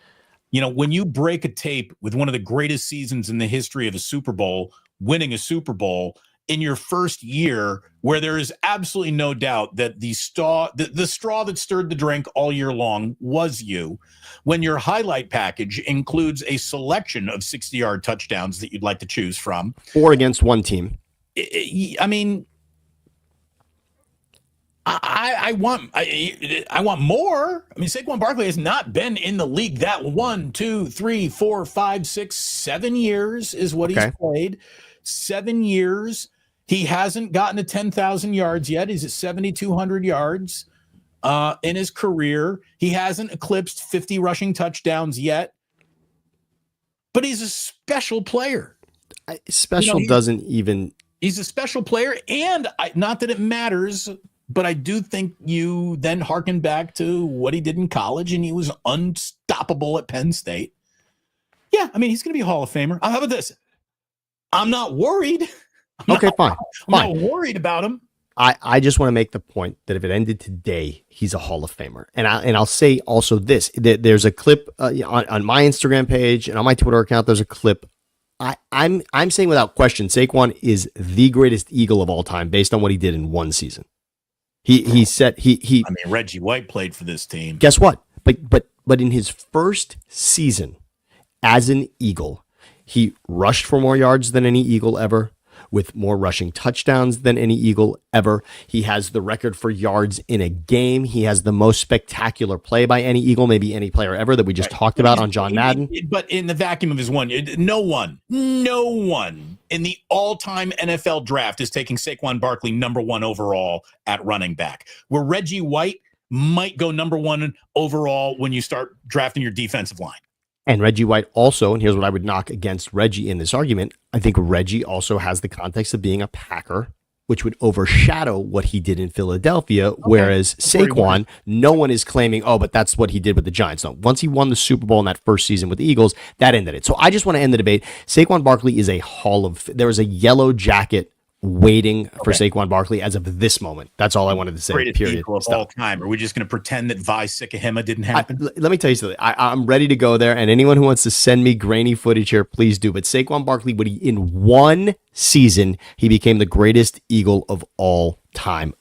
You know, when you break a tape with one of the greatest seasons in the history of a Super Bowl, winning a Super Bowl in your first year, where there is absolutely no doubt that the straw that stirred the drink all year long was you, when your highlight package includes a selection of 60-yard touchdowns that you'd like to choose from. 4 against one team. I mean, I want more. I mean, Saquon Barkley has not been in the league that 1, 2, 3, 4, 5, 6, 7 years is what he's played. 7 years. He hasn't gotten to 10,000 yards yet. He's at 7,200 yards in his career. He hasn't eclipsed 50 rushing touchdowns yet. But he's a special player. Doesn't even. He's a special player, and not that it matters. But I do think you then harken back to what he did in college, and he was unstoppable at Penn State. Yeah, I mean, he's going to be a Hall of Famer. How about this? I'm not worried. I'm not worried about him. I just want to make the point that if it ended today, he's a Hall of Famer. And I'll say also this: there's a clip on my Instagram page and on my Twitter account. There's a clip. I'm saying without question, Saquon is the greatest Eagle of all time based on what he did in one season. He said he. I mean, Reggie White played for this team. Guess what? But in his first season as an Eagle, he rushed for more yards than any Eagle ever, with more rushing touchdowns than any Eagle ever. He has the record for yards in a game. He has the most spectacular play by any Eagle, maybe any player ever, that we just talked about on John Madden. But in the vacuum of his no one in the all-time NFL draft is taking Saquon Barkley number 1 overall at running back, where Reggie White might go number 1 overall when you start drafting your defensive line. And Reggie White also, and here's what I would knock against Reggie in this argument, I think Reggie also has the context of being a Packer, which would overshadow what he did in Philadelphia, whereas Saquon, no one is claiming, but that's what he did with the Giants. No, once he won the Super Bowl in that first season with the Eagles, that ended it. So I just want to end the debate. Saquon Barkley is there is a yellow jacket waiting for Saquon Barkley as of this moment. That's all I wanted to say. Greatest Eagle of all time. Are we just going to pretend that Vi Sikahema didn't happen? Let me tell you something. I'm ready to go there, and anyone who wants to send me grainy footage here, please do. But Saquon Barkley, in one season, he became the greatest Eagle of all time.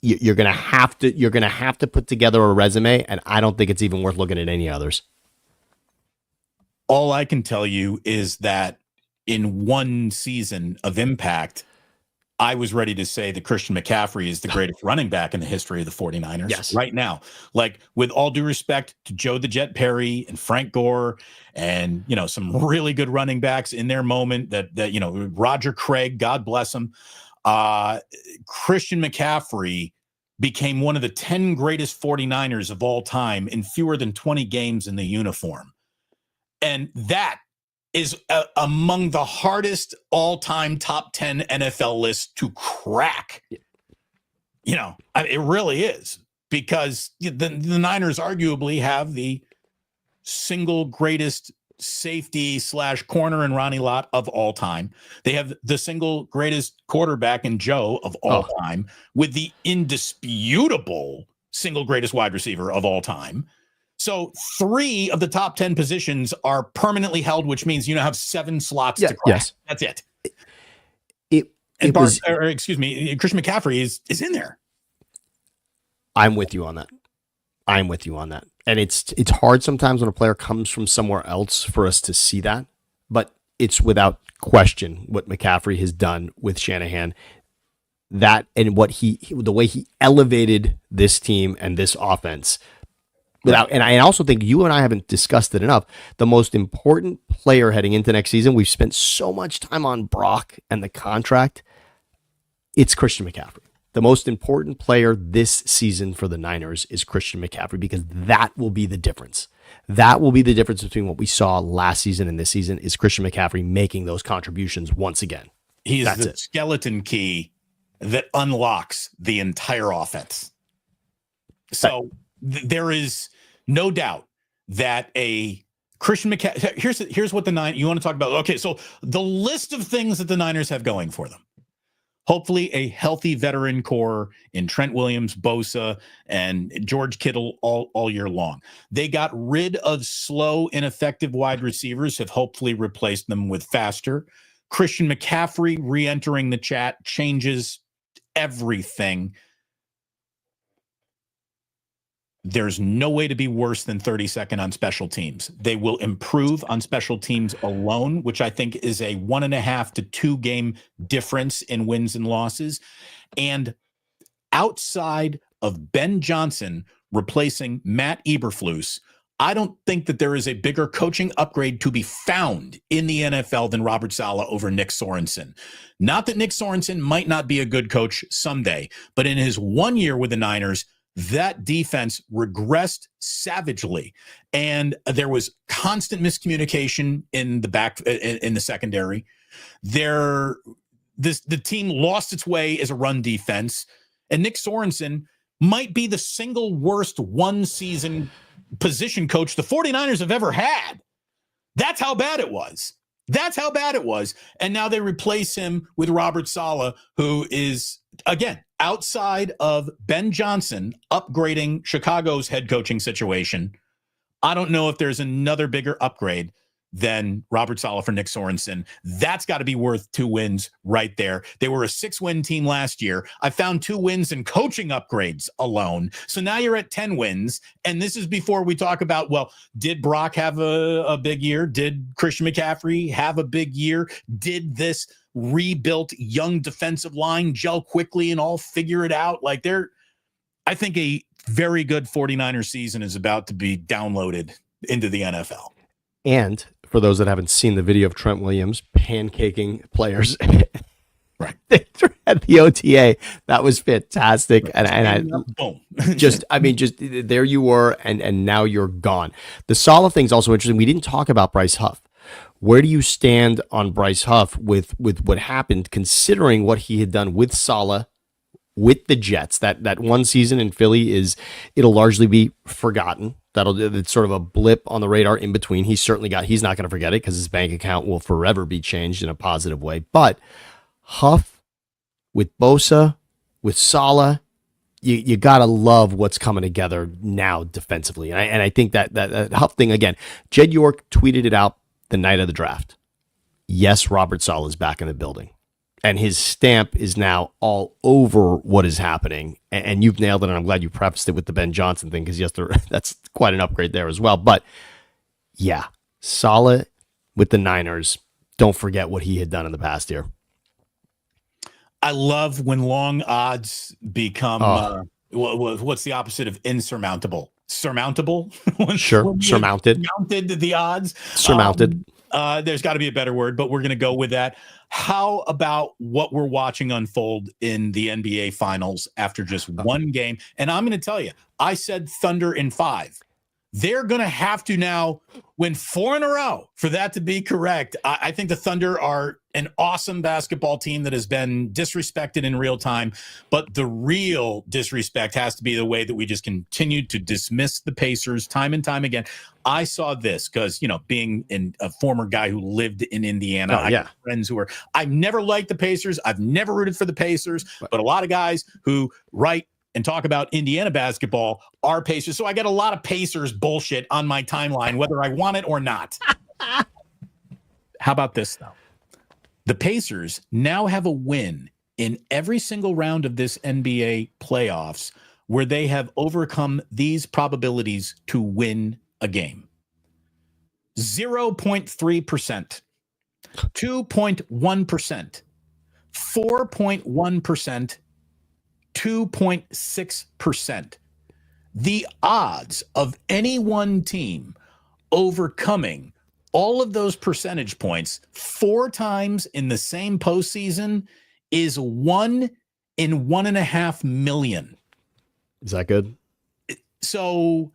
You're gonna have to put together a resume, and I don't think it's even worth looking at any others. All I can tell you is that in one season of impact, I was ready to say that Christian McCaffrey is the greatest running back in the history of the 49ers right now. Like, with all due respect to Joe the Jet Perry and Frank Gore and, some really good running backs in their moment that Roger Craig, God bless him. Christian McCaffrey became one of the 10 greatest 49ers of all time in fewer than 20 games in the uniform. And that is among the hardest all-time top 10 NFL lists to crack. It really is, because the Niners arguably have the single greatest safety / corner in Ronnie Lott of all time. They have the single greatest quarterback in Joe of all time, with the indisputable single greatest wide receiver of all time. So 3 of the top 10 positions are permanently held, which means have 7 slots to crack. Yes. That's it. Christian McCaffrey is in there. I'm with you on that. And it's hard sometimes when a player comes from somewhere else for us to see that, but it's without question what McCaffrey has done with Shanahan. That and what the way he elevated this team and this offense. And I also think you and I haven't discussed it enough. The most important player heading into next season, we've spent so much time on Brock and the contract. It's Christian McCaffrey. The most important player this season for the Niners is Christian McCaffrey, because that will be the difference. That will be the difference between what we saw last season and this season, is Christian McCaffrey making those contributions once again. He's the skeleton key that unlocks the entire offense. So there is no doubt that a Christian McCaffrey, here's what the Niners, you want to talk about. Okay, so the list of things that the Niners have going for them. Hopefully a healthy veteran core in Trent Williams, Bosa, and George Kittle all year long. They got rid of slow, ineffective wide receivers, have hopefully replaced them with faster. Christian McCaffrey re-entering the chat changes everything. There's no way to be worse than 32nd on special teams. They will improve on special teams alone, which I think is a 1.5 to 2 game difference in wins and losses. And outside of Ben Johnson replacing Matt Eberflus, I don't think that there is a bigger coaching upgrade to be found in the NFL than Robert Saleh over Nick Sorensen. Not that Nick Sorensen might not be a good coach someday, but in his 1 year with the Niners, that defense regressed savagely, and there was constant miscommunication in the secondary. The team lost its way as a run defense, and Nick Sorensen might be the single worst one-season position coach the 49ers have ever had. That's how bad it was. And now they replace him with Robert Saleh, who is, again, outside of Ben Johnson upgrading Chicago's head coaching situation. I don't know if there's another bigger upgrade than Robert Saleh for Nick Sorensen. That's got to be worth 2 wins right there. They were a 6-win team last year. I found 2 wins in coaching upgrades alone. So now you're at 10 wins. And this is before we talk about, well, did Brock have a big year? Did Christian McCaffrey have a big year? Did this rebuilt young defensive line gel quickly and all figure it out? Like, I think a very good 49er season is about to be downloaded into the NFL. And for those that haven't seen the video of Trent Williams pancaking players, right, at the OTA, that was fantastic. Right. And boom, just there you were, and now you're gone. The Saleh thing's also interesting. We didn't talk about Bryce Huff. Where do you stand on Bryce Huff with what happened, considering what he had done with Saleh, with the Jets? That one season in Philly it'll largely be forgotten. It's sort of a blip on the radar in between. He's not going to forget it because his bank account will forever be changed in a positive way. But Huff with Bosa, with Saleh, you got to love what's coming together now defensively. And I think that Huff thing, again, Jed York tweeted it out the night of the draft. Yes, Robert Saleh is back in the building. And his stamp is now all over what is happening. And you've nailed it, and I'm glad you prefaced it with the Ben Johnson thing, because yes, that's quite an upgrade there as well. But yeah, Saleh with the Niners, don't forget what he had done in the past year. I love when long odds become, what's the opposite of insurmountable? Surmountable? Sure, surmounted. Surmounted the odds. Surmounted. There's got to be a better word, but we're going to go with that. How about what we're watching unfold in the NBA Finals after just one game? And I'm going to tell you, I said Thunder in 5. They're going to have to now win 4 in a row for that to be correct. I think the Thunder are an awesome basketball team that has been disrespected in real time, but the real disrespect has to be the way that we just continue to dismiss the Pacers time and time again. I saw this because, being a former guy who lived in Indiana, I have friends who I've never liked the Pacers. I've never rooted for the Pacers, but a lot of guys who write and talk about Indiana basketball are Pacers. So I get a lot of Pacers bullshit on my timeline, whether I want it or not. How about this, though? The Pacers now have a win in every single round of this NBA playoffs where they have overcome these probabilities to win a game. 0.3%, 2.1%, 4.1%, 2.6%. the odds of any one team overcoming all of those percentage points 4 times in the same postseason is 1 in 1.5 million. Is that good? So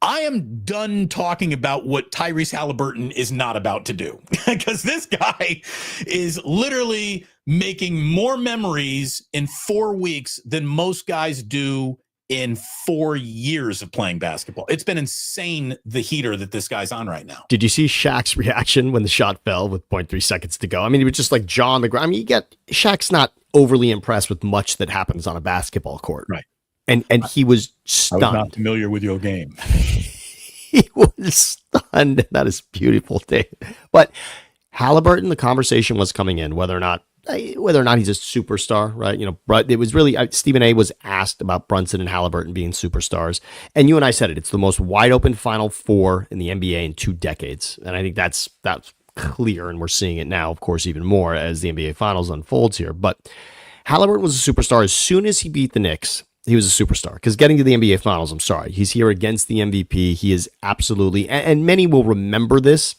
I am done talking about what Tyrese Halliburton is not about to do, because this guy is literally making more memories in 4 weeks than most guys do in 4 years of playing basketball. It's been insane, the heater that this guy's on right now. Did you see Shaq's reaction when the shot fell with 0.3 seconds to go? I mean, he was just like jaw on the ground. I mean, Shaq's not overly impressed with much that happens on a basketball court. Right. And he was stunned. I was not familiar with your game. He was stunned. That is beautiful, Dave. But Halliburton, the conversation was coming in whether or not he's a superstar, right? But it was really Stephen A. was asked about Brunson and Halliburton being superstars, and you and I said it. It's the most wide open Final Four in the NBA in 2 decades, and I think that's clear, and we're seeing it now, of course, even more as the NBA Finals unfolds here. But Halliburton was a superstar as soon as he beat the Knicks. He was a superstar because getting to the NBA Finals, I'm sorry, he's here against the MVP. He is absolutely, and many will remember this.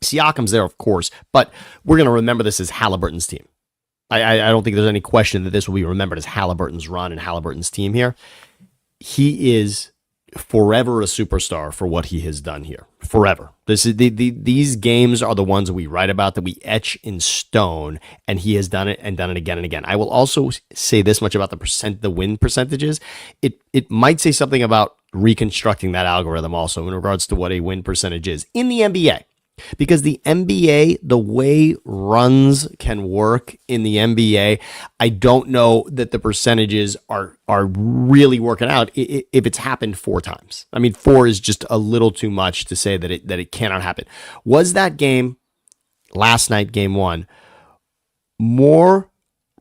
Siakam's there, of course, but we're going to remember this as Halliburton's team. I don't think there's any question that this will be remembered as Halliburton's run and Halliburton's team here. He is forever a superstar for what he has done here. Forever. These games are the ones that we write about, that we etch in stone, and he has done it and done it again and again. I will also say this much about the win percentages. It might say something about reconstructing that algorithm also in regards to what a win percentage is in the NBA. Because the NBA, the way runs can work in the NBA, I don't know that the percentages are really working out if it's happened 4 times. I mean, 4 is just a little too much to say that it cannot happen. Was that game last night, game 1, more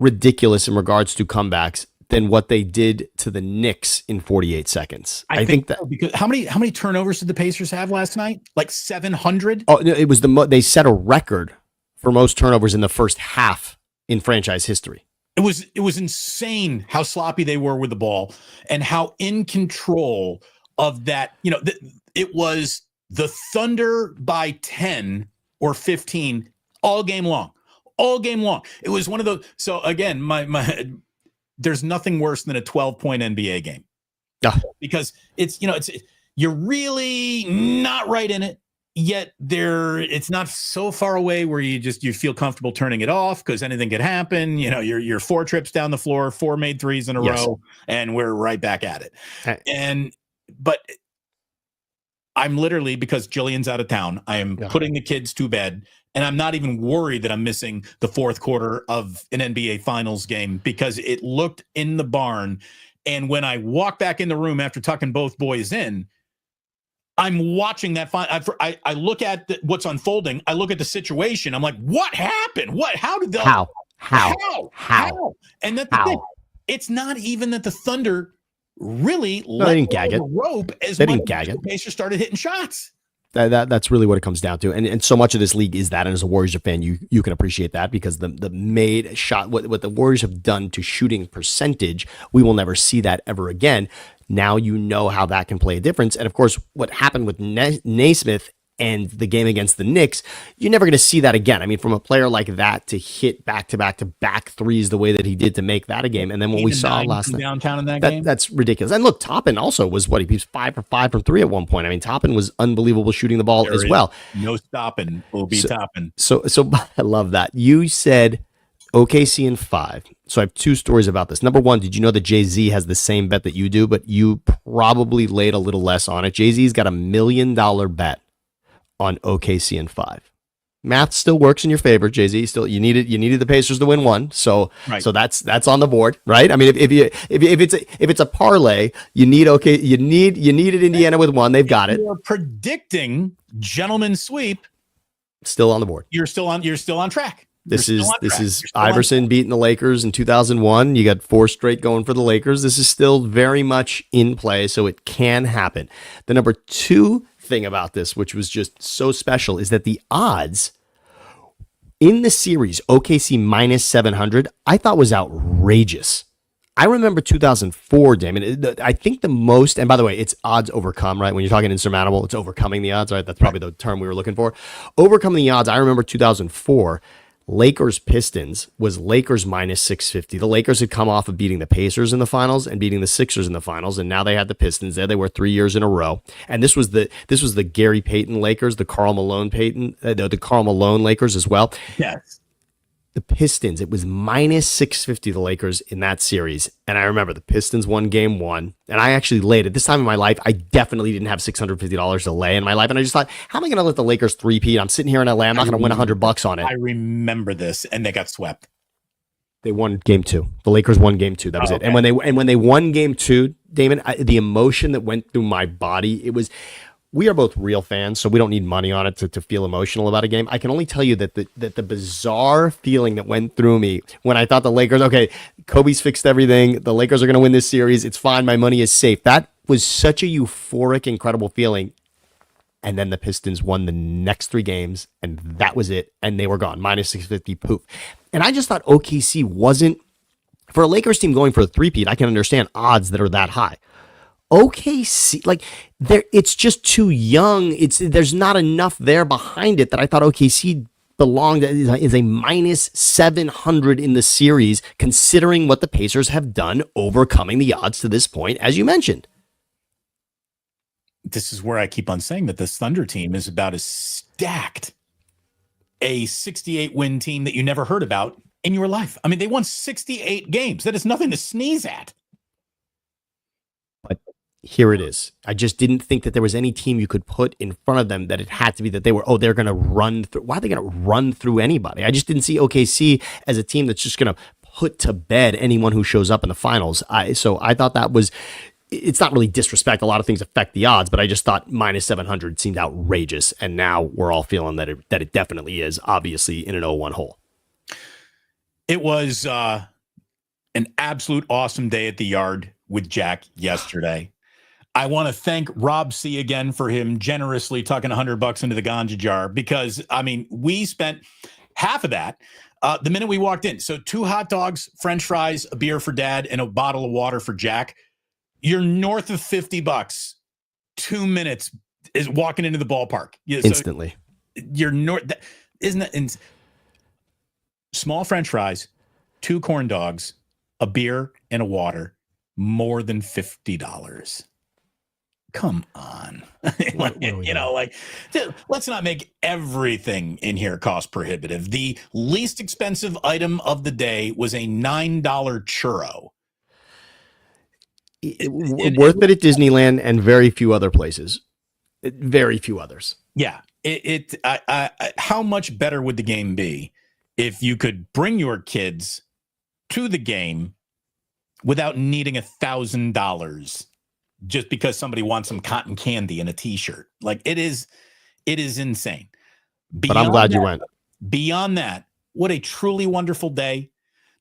ridiculous in regards to comebacks than what they did to the Knicks in 48 seconds? I think that, because how many turnovers did the Pacers have last night? Like 700? Oh, it was they set a record for most turnovers in the first half in franchise history. It was insane how sloppy they were with the ball and how in control of that. It was the Thunder by 10 or 15 all game long. It was one of those. So again, there's nothing worse than a 12-point NBA game. Yeah. Because it's you're really not right in it, yet it's not so far away where you feel comfortable turning it off because anything could happen. You're 4 trips down the floor, 4 made threes in a row, and we're right back at it. But I'm literally, because Jillian's out of town, I am putting the kids to bed. And I'm not even worried that I'm missing the 4th quarter of an NBA Finals game, because it looked in the barn. And when I walk back in the room after tucking both boys in, I'm watching that. I look at what's unfolding. I look at the situation. I'm like, what happened? How did How? And that's the thing. It's not even that the Thunder really let the rope as they much didn't gag as it. the Pacers started hitting shots. That's really what it comes down to. And so much of this league is that. And as a Warriors fan, you can appreciate that, because the made shot, what the Warriors have done to shooting percentage, we will never see that ever again. Now you know how that can play a difference. And of course, what happened with Naismith and the game against the Knicks, you're never going to see that again. I mean, from a player like that to hit back-to-back threes the way that he did to make that a game. And then what we saw last night downtown in that game, that's ridiculous. And look, Toppin also was he was 5 for 5 from 3 at one point. I mean, Toppin was unbelievable shooting the ball as well. No stopping. Toppin. So I love that. You said OKC in 5. So I have 2 stories about this. Number 1, did you know that Jay-Z has the same bet that you do, but you probably laid a little less on it? Jay-Z's got $1 million bet on OKC in 5. Math still works in your favor, Jay-Z. Still, you needed the Pacers to win 1, so that's on the board, right? I mean, if it's a parlay, you needed Indiana with 1. They've got it. You're predicting gentleman sweep. Still on the board. You're still on track. This is Iverson beating the Lakers in 2001. You got 4 straight going for the Lakers. This is still very much in play, so it can happen. The number 2 thing about this, which was just so special, is that the odds in the series, OKC minus 700, I thought was outrageous. I remember 2004, Damon. I think the most, and by the way, it's odds overcome, right? When you're talking insurmountable, it's overcoming the odds, right? That's probably the term we were looking for. Overcoming the odds. I remember 2004, Lakers Pistons was Lakers minus 650. The Lakers had come off of beating the Pacers in the finals and beating the Sixers in the finals, and now they had the Pistons there. They were 3 years in a row, and this was the Gary Payton Lakers, the Karl Malone Lakers as well. Yes. The Pistons, it was minus 650, the Lakers in that series. And I remember the Pistons won game one. And I actually laid at this time in my life, I definitely didn't have $650 to lay in my life. And I just thought, how am I going to let the Lakers three-peat? I'm sitting here in LA. I'm not going to win $100 on it. I remember this, and they got swept. They won game two. The Lakers won game two. That was it. Okay. And when they won game two, Damon, the emotion that went through my body, it was. We are both real fans, so we don't need money on it to feel emotional about a game. I can only tell you that the bizarre feeling that went through me when I thought the Lakers, okay, Kobe's fixed everything. The Lakers are going to win this series. It's fine. My money is safe. That was such a euphoric, incredible feeling. And then the Pistons won the next three games, and that was it. And they were gone. Minus 650, poof. And I just thought OKC wasn't, for a Lakers team going for a three-peat, I can understand odds that are that high. OKC, like it's just too young. There's not enough there behind it that I thought OKC belonged is a minus 700 in the series, considering what the Pacers have done, overcoming the odds to this point, as you mentioned. This is where I keep on saying that this Thunder team is about as stacked a 68-win team that you never heard about in your life. I mean, they won 68 games. That is nothing to sneeze at. But here it is. I just didn't think that there was any team you could put in front of them that it had to be that they're going to run through. Why are they going to run through anybody? I just didn't see OKC as a team that's just going to put to bed anyone who shows up in the finals. So I thought that was, it's not really disrespect. A lot of things affect the odds, but I just thought minus 700 seemed outrageous. And now we're all feeling that it definitely is, obviously, in an 0-1 hole. It was an absolute awesome day at the yard with Jack yesterday. I want to thank Rob C again for him generously tucking $100 into the ganja jar, because I mean, we spent half of that the minute we walked in. So 2 hot dogs, French fries, a beer for Dad, and a bottle of water for Jack. You're north of $50. 2 minutes is walking into the ballpark. Yeah, instantly. So you're north. Isn't that small French fries, 2 corn dogs, a beer, and a water, more than $50. Come on. Let's not make everything in here cost prohibitive. The least expensive item of the day was a $9 churro. Worth it at Disneyland and very few other places. Very few others. Yeah. How much better would the game be if you could bring your kids to the game without needing $1,000 just because somebody wants some cotton candy and a t-shirt? Like it is insane. But I'm glad you went. Beyond that, what a truly wonderful day.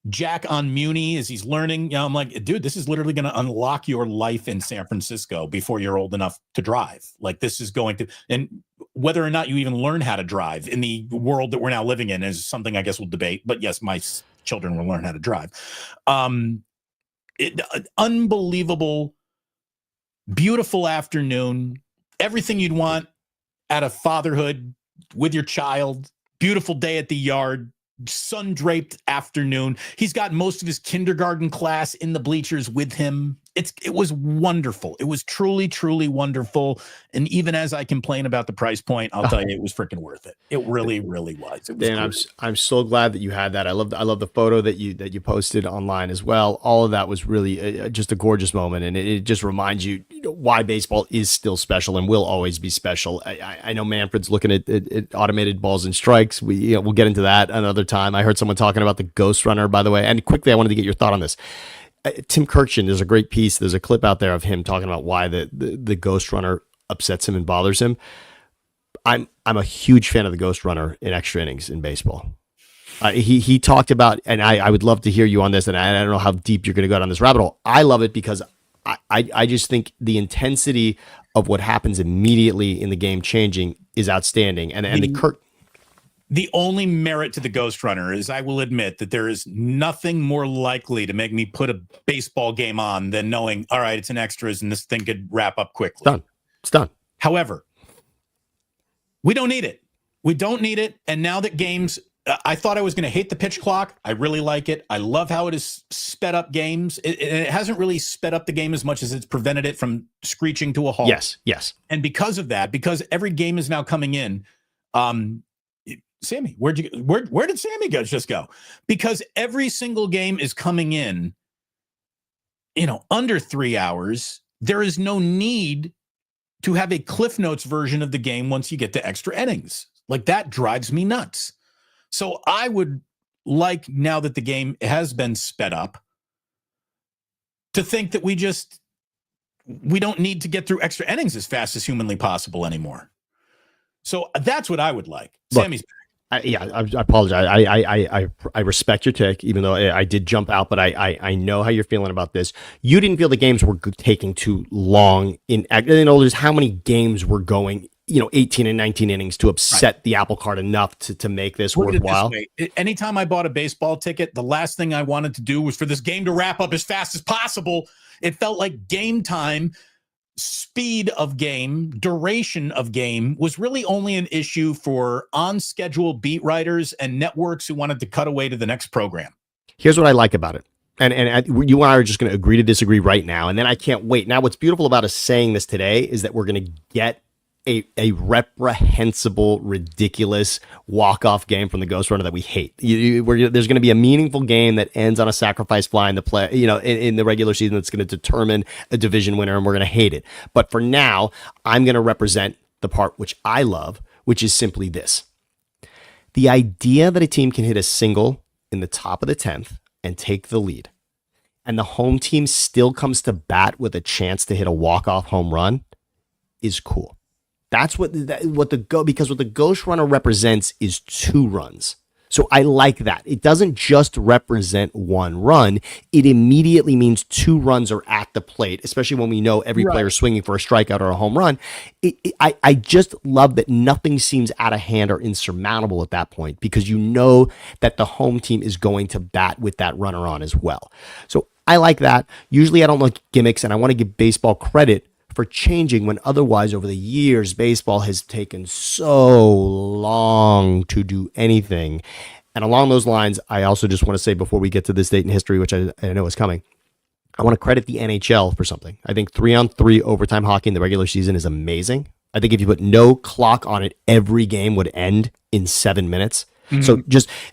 Jack on Muni as he's learning. I'm like, dude, this is literally going to unlock your life in San Francisco before you're old enough to drive. Like this is going to, and whether or not you even learn how to drive in the world that we're now living in is something I guess we'll debate. But yes, my children will learn how to drive. Unbelievable, beautiful afternoon. Everything you'd want out of fatherhood with your child. Beautiful day at the yard. Sun-draped afternoon. He's got most of his kindergarten class in the bleachers with him. It was wonderful. It was truly, truly wonderful. And even as I complain about the price point, I'll tell you, it was freaking worth it. It really, really was. Dan, I'm so glad that you had that. I love the photo that you posted online as well. All of that was really just a gorgeous moment, and it just reminds you why baseball is still special and will always be special. I know Manfred's looking at automated balls and strikes. We'll get into that another time. I heard someone talking about the Ghost Runner, by the way, and quickly I wanted to get your thought on this. Tim Kirkchin, there's a great piece. There's a clip out there of him talking about why the Ghost Runner upsets him and bothers him. I'm a huge fan of the Ghost Runner in extra innings in baseball. He talked about, and I would love to hear you on this, and I don't know how deep you're going to go down this rabbit hole. I love it because I just think the intensity of what happens immediately in the game changing is outstanding. And The only merit to the Ghost Runner is I will admit that there is nothing more likely to make me put a baseball game on than knowing, all right, it's an extras and this thing could wrap up quickly. It's done. However, we don't need it. We don't need it. And now that games, I thought I was going to hate the pitch clock. I really like it. I love how it has sped up games. It hasn't really sped up the game as much as it's prevented it from screeching to a halt. Yes. And because of that, because every game is now coming in, Sammy, where did Sammy just go? Because every single game is coming in, under 3 hours. There is no need to have a Cliff Notes version of the game once you get to extra innings. Like, that drives me nuts. So I would like, now that the game has been sped up, to think that we don't need to get through extra innings as fast as humanly possible anymore. So that's what I would like. Look, Sammy's back. I apologize. I respect your take, even though I did jump out, but I know how you're feeling about this. You didn't feel the games were taking too long. There's how many games were going, 18 and 19 innings to upset the apple cart enough to make this worthwhile. Anytime I bought a baseball ticket, the last thing I wanted to do was for this game to wrap up as fast as possible. It felt like game time. Speed of game, duration of game was really only an issue for on-schedule beat writers and networks who wanted to cut away to the next program. Here's what I like about it. And you and I are just going to agree to disagree right now. And then I can't wait. Now, what's beautiful about us saying this today is that we're going to get a reprehensible, ridiculous walk-off game from the Ghost Runner that we hate. There's going to be a meaningful game that ends on a sacrifice fly in the play, in the regular season that's going to determine a division winner, and we're going to hate it. But for now, I'm going to represent the part which I love, which is simply this. The idea that a team can hit a single in the top of the 10th and take the lead, and the home team still comes to bat with a chance to hit a walk-off home run is cool. That's because what the Ghost Runner represents is 2 runs. So I like that. It doesn't just represent 1 run. It immediately means 2 runs are at the plate, especially when we know every player is swinging for a strikeout or a home run. I just love that nothing seems out of hand or insurmountable at that point, because you know that the home team is going to bat with that runner on as well. So I like that. Usually I don't like gimmicks, and I want to give baseball credit for changing when otherwise over the years baseball has taken so long to do anything. And along those lines, I also just want to say, before we get to this date in history, which I know is coming, I want to credit the NHL for something. I think 3-on-3 overtime hockey in the regular season is amazing. I think if you put no clock on it, every game would end in 7 minutes. Mm-hmm. So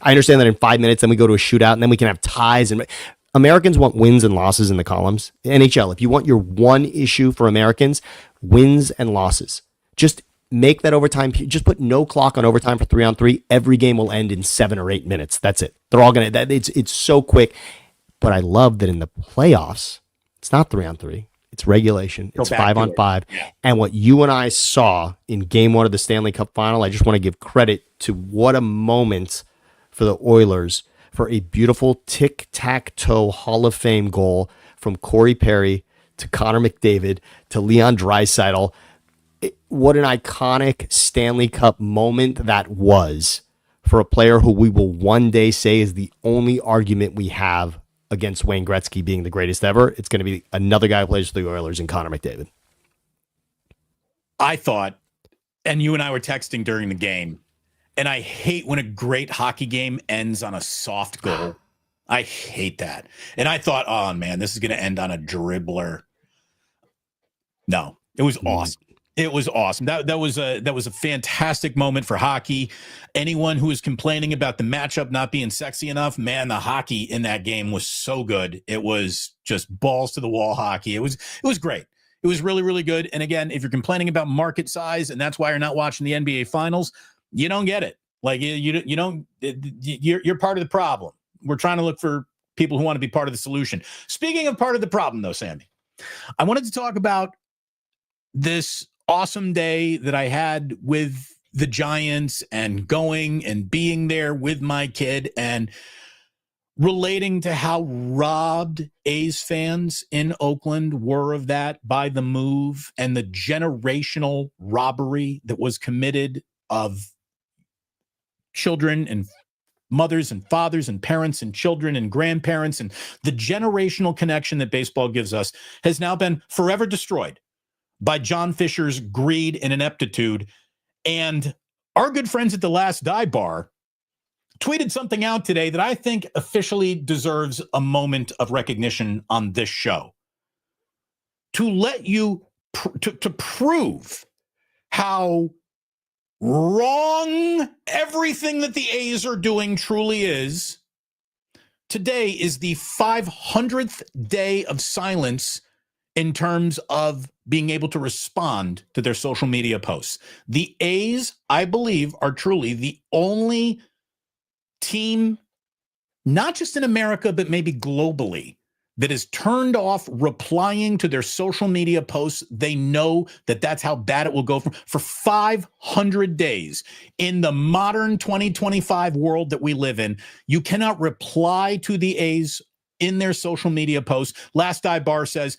I understand that in 5 minutes, then we go to a shootout, and then we can have ties. And Americans want wins and losses in the columns. NHL, if you want your one issue for Americans, wins and losses. Just make that overtime. Just put no clock on overtime for 3-on-3. Every game will end in 7 or 8 minutes. That's it. They're all going to, it's so quick. But I love that in the playoffs, it's not 3-on-3. It's regulation. It's 5-on-5. Yeah. And what you and I saw in game 1 of the Stanley Cup final, I just want to give credit to what a moment for the Oilers, for a beautiful tic-tac-toe Hall of Fame goal from Corey Perry to Connor McDavid to Leon Draisaitl. What an iconic Stanley Cup moment that was for a player who we will one day say is the only argument we have against Wayne Gretzky being the greatest ever. It's going to be another guy who plays for the Oilers in Connor McDavid. I thought, and you and I were texting during the game, and I hate when a great hockey game ends on a soft goal. I hate that. And I thought, oh man, this is going to end on a dribbler. No, it was awesome. It was awesome. That was a fantastic moment for hockey. Anyone who was complaining about the matchup not being sexy enough, man, the hockey in that game was so good. It was just balls to the wall hockey. It was great. It was really, really good. And again, if you're complaining about market size and that's why you're not watching the NBA Finals, you don't get it. Like you don't. You're part of the problem. We're trying to look for people who want to be part of the solution. Speaking of part of the problem, though, Sammy, I wanted to talk about this awesome day that I had with the Giants and going and being there with my kid and relating to how robbed A's fans in Oakland were of that by the move and the generational robbery that was committed of children and mothers and fathers and parents and children and grandparents, and the generational connection that baseball gives us has now been forever destroyed by John Fisher's greed and ineptitude. And our good friends at the Last Dive Bar tweeted something out today that I think officially deserves a moment of recognition on this show. To let you, to prove how wrong everything that the A's are doing truly is, today is the 500th day of silence in terms of being able to respond to their social media posts. The A's, I believe, are truly the only team, not just in America, but maybe globally, that has turned off replying to their social media posts. They know that that's how bad it will go for 500 days. In the modern 2025 world that we live in, you cannot reply to the A's in their social media posts. Last Dive Bar says,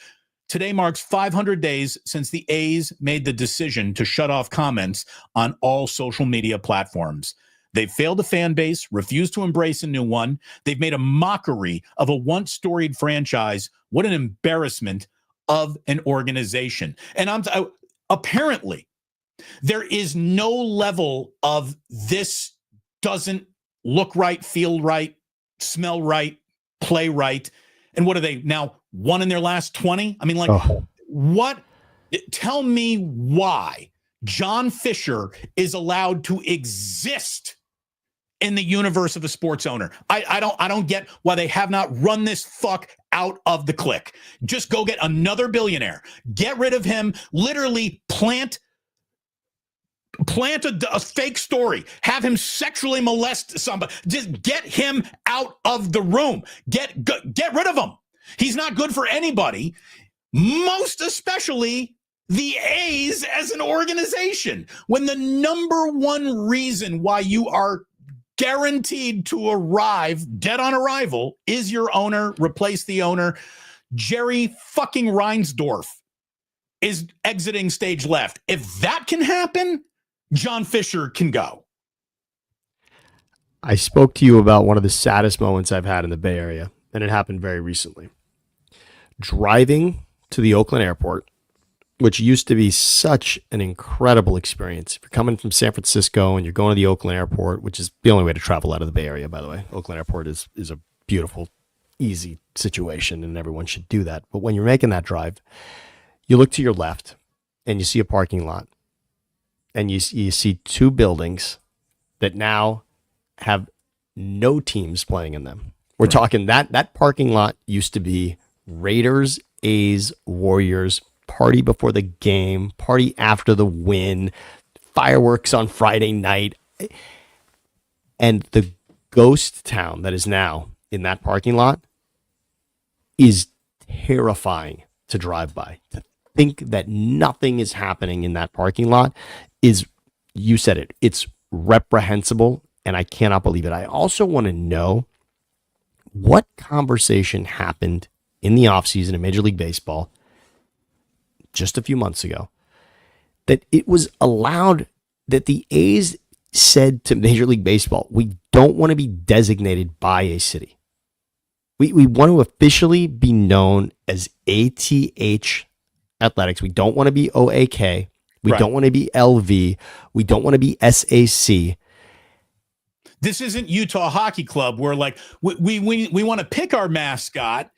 today marks 500 days since the A's made the decision to shut off comments on all social media platforms. They've failed a fan base, refused to embrace a new one. They've made a mockery of a once storied franchise. What an embarrassment of an organization. And apparently, there is no level of this doesn't look right, feel right, smell right, play right. And what are they now? One in their last 20? I mean, what? Tell me why John Fisher is allowed to exist in the universe of a sports owner. I don't get why they have not run this fuck out of the clique. Just go get another billionaire. Get rid of him. Literally plant a fake story. Have him sexually molest somebody. Just get him out of the room. Get rid of him. He's not good for anybody, most especially the A's as an organization. When the number one reason why you are guaranteed to arrive dead on arrival is your owner, replace the owner. Jerry fucking Reinsdorf is exiting stage left. If that can happen, John Fisher can go. I spoke to you about one of the saddest moments I've had in the Bay Area, and it happened very recently. Driving to the Oakland airport, which used to be such an incredible experience. If you're coming from San Francisco and you're going to the Oakland airport, which is the only way to travel out of the Bay Area, by the way. Oakland airport is a beautiful, easy situation, and everyone should do that. But when you're making that drive, you look to your left and you see a parking lot, and you see two buildings that now have no teams playing in them. We're talking that parking lot used to be Raiders, A's, Warriors, party before the game, party after the win, fireworks on Friday night. And the ghost town that is now in that parking lot is terrifying to drive by. To think that nothing is happening in that parking lot is, you said it, it's reprehensible, and I cannot believe it. I also want to know what conversation happened in the offseason in Major League Baseball just a few months ago that it was allowed, that the A's said to Major League Baseball, we don't want to be designated by a city. We want to officially be known as ATH Athletics. We don't want to be OAK. We don't want to be LV. We don't want to be SAC. This isn't Utah Hockey Club where like we want to pick our mascot,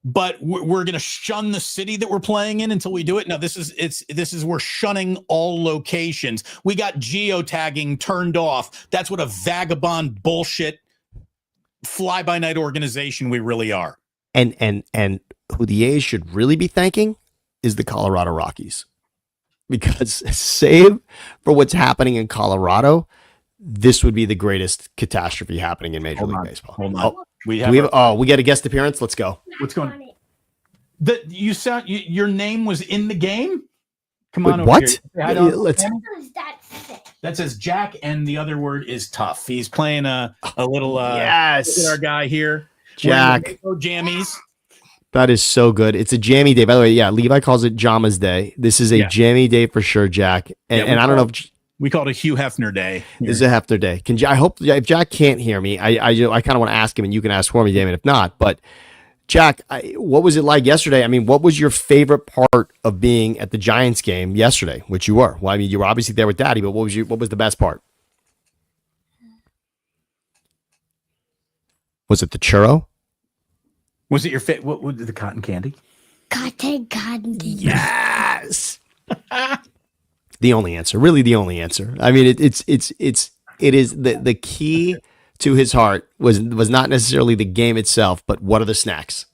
but we're going to shun the city that we're playing in until we do it. No, this is we're shunning all locations. We got geotagging turned off. That's what a vagabond bullshit fly by night organization we really are. And who the A's should really be thanking is the Colorado Rockies, because save for what's happening in Colorado, this would be the greatest catastrophe happening in Major League Baseball. Hold on. We get a guest appearance. Let's go. What's going on? Your name was in the game? Come on. Wait, what? Let's. That says Jack, and the other word is tough. He's playing a little. Yes. Look at our guy here, Jack. Jammies. That is so good. It's a jammy day. By the way, yeah, Levi calls it Jama's Day. This is a jammy day for sure, Jack. And I don't know if We call it a Hugh Hefner day. This is a Hefner day. I hope if Jack can't hear me, I kind of want to ask him, and you can ask for me, Damon, if not. But Jack, what was it like yesterday? I mean, what was your favorite part of being at the Giants game yesterday, which you were? Well, I mean, you were obviously there with Daddy, but what was the best part? Was it the churro? Was it your favorite? What was the cotton candy? Cotton candy. Yes. The only answer, really the only answer. I mean, it is the key to his heart was not necessarily the game itself, but what are the snacks?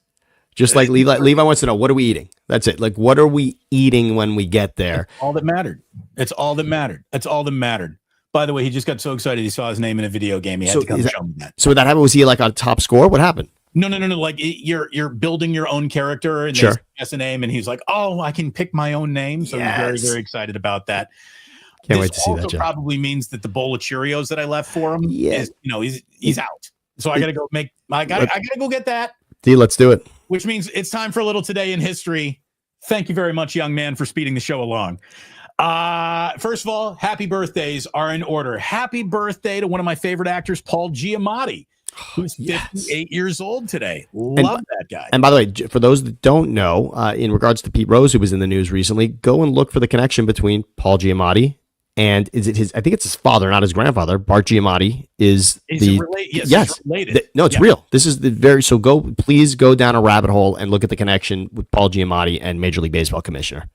Just like Levi wants to know, what are we eating? That's it. Like, what are we eating when we get there? It's all that mattered. It's all that mattered. That's all that mattered. By the way, he just got so excited he saw his name in a video game. He had to come show me that. So what that happened, was he like on top score? What happened? No. Like you're building your own character, and sure. Guess a name, and he's like, "Oh, I can pick my own name." So he's very, very excited about that. Can't wait to see that. Also, probably means that the bowl of Cheerios that I left for him is, he's out. So I gotta go I gotta go get that. Let's do it. Which means it's time for a little today in history. Thank you very much, young man, for speeding the show along. First of all, happy birthdays are in order. Happy birthday to one of my favorite actors, Paul Giamatti, who's 58 years old today. Love that guy. And by the way, for those that don't know, in regards to Pete Rose, who was in the news recently, go and look for the connection between Paul Giamatti and I think it's his father, not his grandfather. Bart Giamatti is yes. Related. No, it's real. This is please go down a rabbit hole and look at the connection with Paul Giamatti and Major League Baseball commissioner.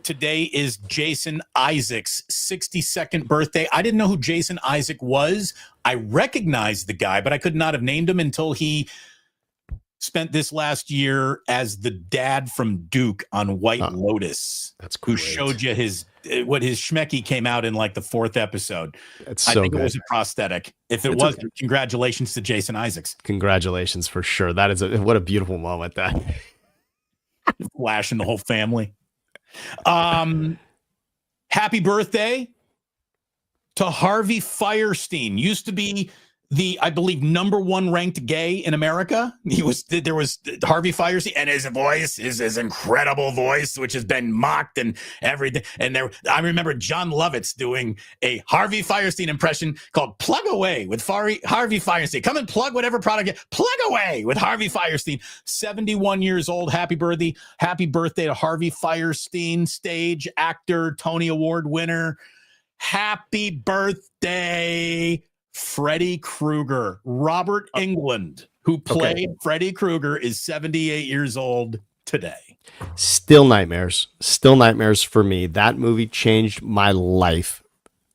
Today is Jason Isaac's 62nd birthday. I didn't know who Jason Isaac was. I recognized the guy, but I could not have named him until he spent this last year as the dad from Duke on White Lotus. That's cool. Who showed you his schmecky came out in like the 4th episode. I think it was a prosthetic. If it wasn't, congratulations to Jason Isaacs. Congratulations for sure. That is what a beautiful moment that. Flashing the whole family. Happy birthday to Harvey Fierstein. Used to be I believe, #1 ranked gay in America. There was Harvey Fierstein, and his voice is his incredible voice, which has been mocked and everything. And I remember John Lovitz doing a Harvey Fierstein impression called "Plug Away" with Harvey Fierstein. Come and plug whatever product. Plug away with Harvey Fierstein. 71 years old. Happy birthday to Harvey Fierstein, stage actor, Tony Award winner. Happy birthday, Freddy Krueger. Robert Englund, who played Freddy Krueger, is 78 years old today. Still nightmares for me. That movie changed my life.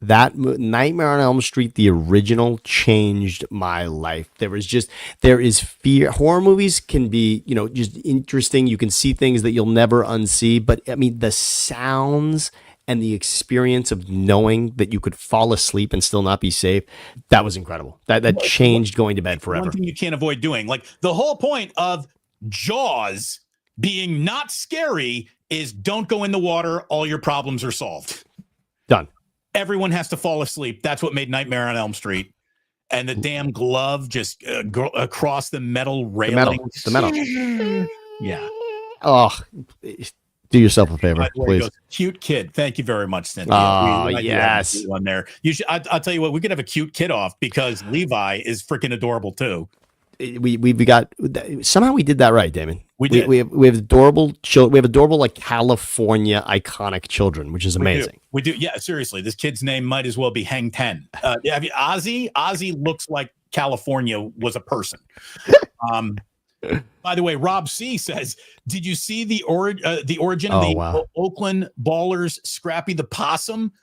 Nightmare on Elm Street, the original, changed my life. There is fear. Horror movies can be, just interesting. You can see things that you'll never unsee. But I mean, the sounds and the experience of knowing that you could fall asleep and still not be safe, that was incredible. That changed going to bed forever. One thing you can't avoid doing, like the whole point of Jaws being not scary is don't go in the water. All your problems are solved. Done. Everyone has to fall asleep. That's what made Nightmare on Elm Street. And the damn glove just across the metal railing. The metal. Yeah. Oh, do yourself a favor, please. Goes, cute kid. Thank you very much, Cynthia. Oh, yes. On there. I'll tell you what, we could have a cute kid off because Levi is freaking adorable too. We got somehow we did that right, Damon. We did. We have adorable children. We have adorable, like, California iconic children, which is amazing. We do. Yeah, seriously. This kid's name might as well be Hang Ten. Ozzy? Ozzy looks like California was a person. By the way, Rob C says, "Did you see the origin of the Oakland Ballers Scrappy the Possum?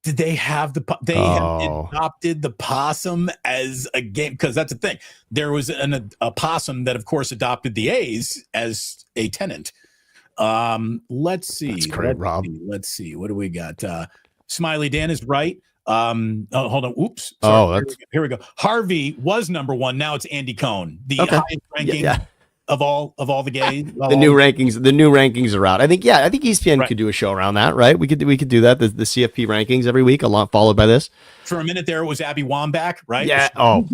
Did they have have adopted the possum as a game? Because that's the thing. There was a possum that, of course, adopted the A's as a tenant. Let's see. That's great, Rob. Let's see. What do we got? Smiley Dan is right. Hold on. Oops. Sorry. Here we go. Harvey was #1. Now it's Andy Cohen, the highest ranking of all the gays. The new rankings are out. I think ESPN could do a show around that, right? We could do that. The CFP rankings every week, followed by this. For a minute there, it was Abby Wambach, right? Yeah. Oh.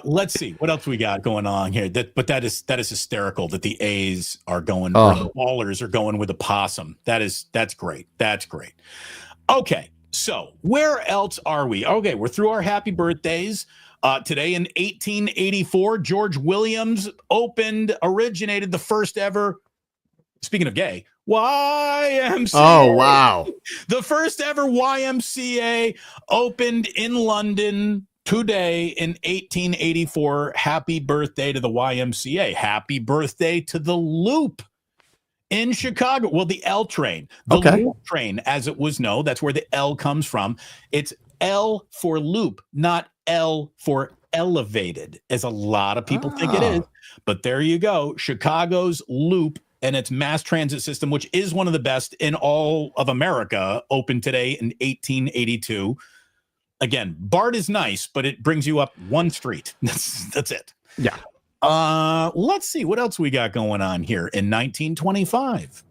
Let's see what else we got going on here. But that is hysterical that the A's are going, or the Ballers are going with a possum. That's great. That's great. Okay, so where else are we? Okay, we're through our happy birthdays. Today in 1884, George Williams originated the first ever, speaking of gay, YMCA. Oh, wow. The first ever YMCA opened in London today in 1884. Happy birthday to the YMCA. Happy birthday to the Loop in Chicago. Well, the L train. The Loop train, as it was known, that's where the L comes from. It's L for loop, not L for elevated, as a lot of people think it is. But there you go. Chicago's Loop and its mass transit system, which is one of the best in all of America, opened today in 1882. Again, BART is nice, but it brings you up one street. That's it. Yeah. Let's see what else we got going on here in 1925.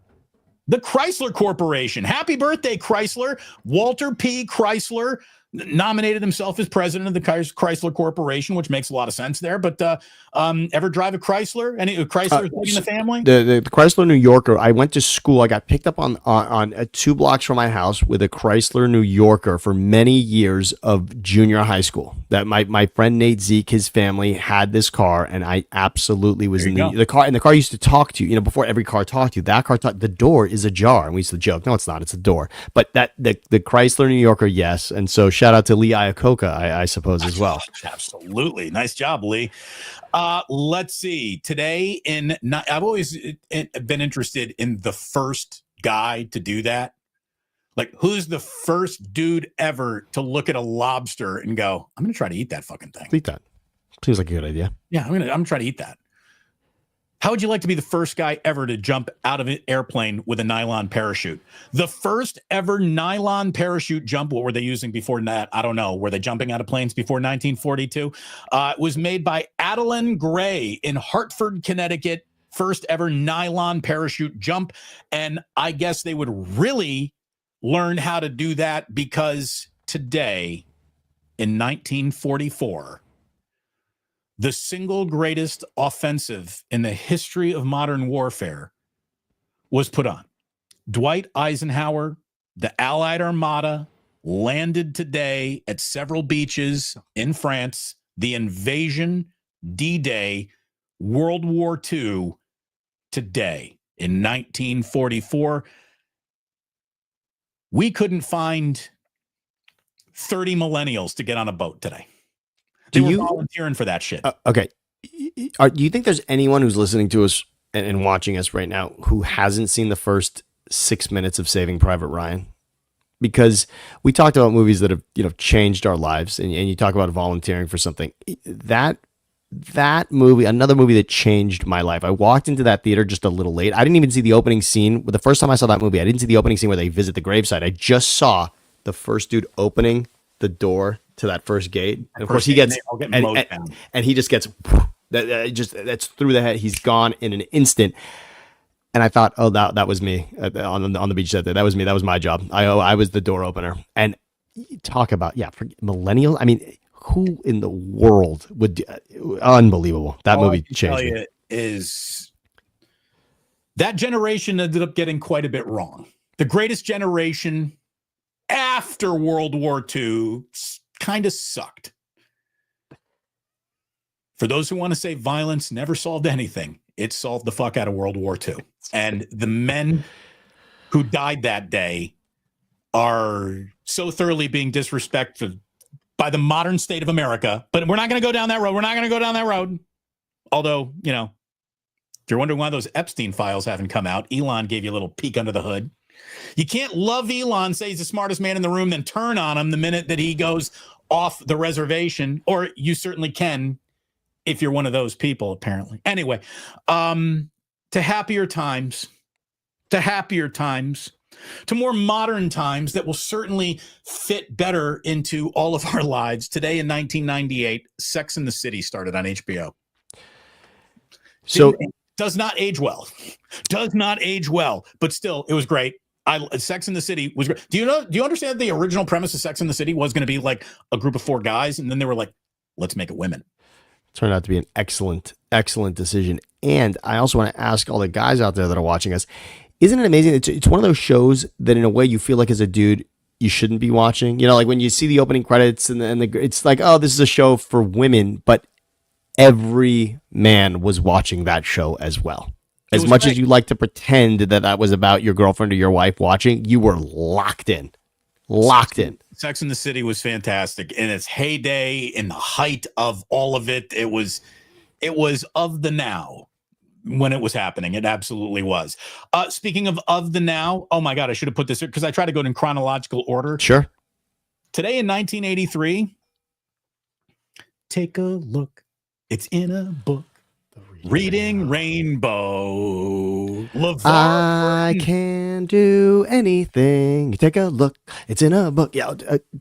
The Chrysler Corporation. Happy birthday, Chrysler. Walter P. Chrysler nominated himself as president of the Chrysler Corporation, which makes a lot of sense there. But ever drive a Chrysler? Any Chrysler in the family? The Chrysler New Yorker. I went to school. I got picked up on 2 blocks from my house with a Chrysler New Yorker for many years of junior high school. That my friend Nate Zeke, his family had this car, and I absolutely was in the car. And the car used to talk to you. You know, before every car talked to you, that car the door is ajar, and we used to joke, no, it's not. It's a door. But the Chrysler New Yorker, yes. And so shout out to Lee Iacocca, I suppose, as well. Absolutely. Nice job, Lee. Let's see. Today I've always been interested in the first guy to do that. Like, who's the first dude ever to look at a lobster and go, I'm going to try to eat that fucking thing. Eat that. Seems like a good idea. Yeah, I'm going to try to eat that. How would you like to be the first guy ever to jump out of an airplane with a nylon parachute? The first ever nylon parachute jump, what were they using before that? I don't know. Were they jumping out of planes before 1942? Was made by Adeline Gray in Hartford, Connecticut. First ever nylon parachute jump. And I guess they would really learn how to do that because today, in 1944, the single greatest offensive in the history of modern warfare was put on. Dwight Eisenhower, the Allied Armada, landed today at several beaches in France. The invasion, D-Day, World War II, today in 1944. We couldn't find 30 millennials to get on a boat today. They were volunteering for that shit. Okay. Do you think there's anyone who's listening to us and watching us right now who hasn't seen the first 6 minutes of Saving Private Ryan? Because we talked about movies that have, changed our lives, and you talk about volunteering for something. That movie, another movie that changed my life. I walked into that theater just a little late. I didn't even see the opening scene. The first time I saw that movie, I didn't see the opening scene where they visit the gravesite. I just saw the first dude opening the door to that first gate. And of course he gets, and he just gets, that's through the head. He's gone in an instant. And I thought, oh, that was me on the beach that day. That was me. That was my job. I was the door opener. And talk about, for millennial. I mean, who in the world would do, unbelievable. That movie changed me. Is that generation ended up getting quite a bit wrong. The greatest generation after World War II kind of sucked. For those who want to say violence never solved anything, it solved the fuck out of World War II. And the men who died that day are so thoroughly being disrespected by the modern state of America. But we're not going to go down that road. We're not going to go down that road. Although, if you're wondering why those Epstein files haven't come out, Elon gave you a little peek under the hood. You can't love Elon, say he's the smartest man in the room, then turn on him the minute that he goes off the reservation. Or you certainly can if you're one of those people, apparently. Anyway, to happier times, to more modern times that will certainly fit better into all of our lives. Today in 1998, Sex and the City started on HBO. So does not age well. But still, it was great. Sex and the City was great. Do you understand the original premise of Sex and the City was going to be like a group of 4 guys, and then they were like, let's make it women. Turned out to be an excellent decision. And I also want to ask all the guys out there that are watching us, isn't it amazing? It's one of those shows that in a way you feel like as a dude, you shouldn't be watching. You know, like when you see the opening credits it's like, oh, this is a show for women, but every man was watching that show as well. As much as you like to pretend that was about your girlfriend or your wife watching, you were locked in. Sex and the City was fantastic in its heyday, in the height of all of it. It was of the now when it was happening. It absolutely was. Speaking of the now, oh my God, I should have put this here because I try to go in chronological order. Sure. Today in 1983, take a look. It's in a book. Reading Rainbow. I can do anything. Take a look. It's in a book. Yeah,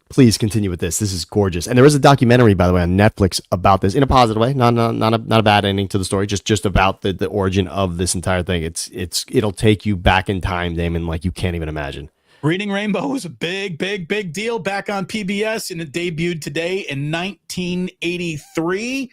please continue with this. This is gorgeous. And there is a documentary, by the way, on Netflix about this in a positive way. Not a bad ending to the story. Just about the origin of this entire thing. It'll take you back in time, Damon, like you can't even imagine. Reading Rainbow was a big deal back on PBS, and it debuted today in 1983.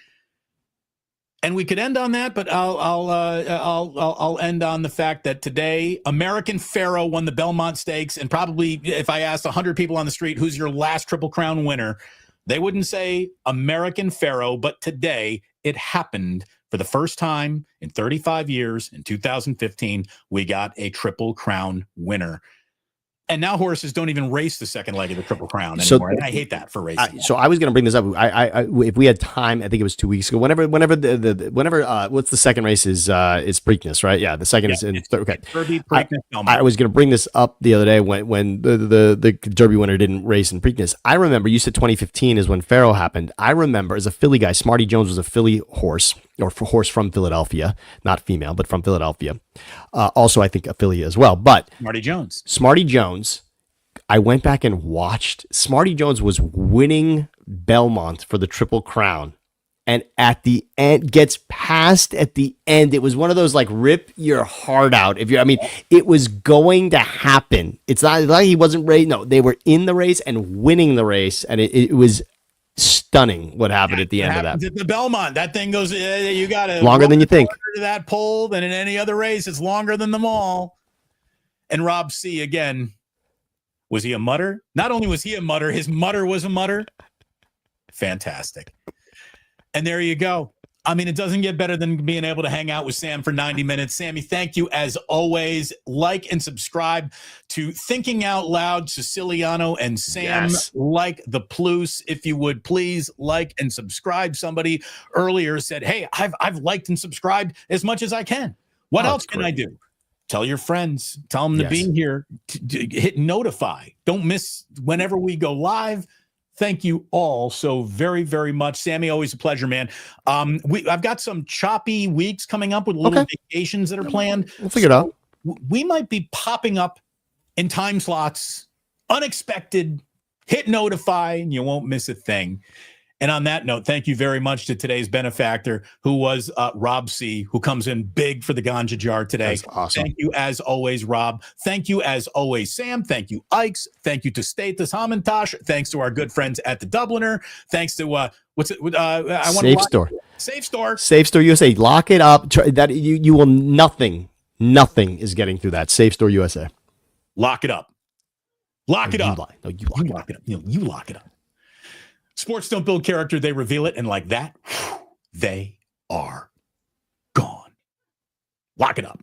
And we could end on that, but I'll end on the fact that today American Pharoah won the Belmont Stakes, and probably if I asked 100 people on the street who's your last Triple Crown winner, they wouldn't say American Pharoah, but today it happened for the first time in 35 years. In 2015, we got a Triple Crown winner. And now horses don't even race the second leg of the Triple Crown anymore. And I hate that for racing. So I was going to bring this up. I if we had time, I think it was 2 weeks ago. Whenever what's the second race is Preakness, right? Yeah, the second is in okay. Derby, Preakness, I was going to bring this up the other day when the Derby winner didn't race in Preakness. I remember you said 2015 is when Pharoah happened. I remember as a Philly guy, Smarty Jones was a Philly horse or horse from Philadelphia, not female, but from Philadelphia. Also, I think a Philly as well. But Smarty Jones, I went back and watched. Smarty Jones was winning Belmont for the Triple Crown. And at the end, gets past at the end. It was one of those like rip your heart out. It was going to happen. It's not like he wasn't racing. No, they were in the race and winning the race. And it was stunning what happened at the end of that. At the Belmont, that thing goes, you got to longer than you think. To that pole than in any other race. It's longer than them all. And Rob C, again, was he a mutter? Not only was he a mutter, his mutter was a mutter. Fantastic. And there you go. I mean, it doesn't get better than being able to hang out with Sam for 90 minutes. Sammy, thank you as always. Like and subscribe to Thinking Out Loud, Siciliano and Sam. Yes. Like the Plus, if you would please like and subscribe. Somebody earlier said, hey, I've liked and subscribed as much as I can. What else can I do? Tell your friends. Tell them to be here. Hit notify. Don't miss whenever we go live. Thank you all so very, very much. Sammy, always a pleasure, man. I've got some choppy weeks coming up with little vacations that are planned. We'll figure it out. We might be popping up in time slots, unexpected. Hit notify, and you won't miss a thing. And on that note, thank you very much to today's benefactor, who was Rob C., who comes in big for the Ganja Jar today. That's awesome. Thank you as always, Rob. Thank you as always, Sam. Thank you, Ikes. Thank you to Status Hamantash. Thanks to our good friends at the Dubliner. Thanks to Safe Store. Safe Store USA. Lock it up. That you will nothing is getting through that. Safe Store USA. Lock it up. Lock it up. You lock it up. You lock it up. Sports don't build character, they reveal it. And like that, they are gone. Lock it up.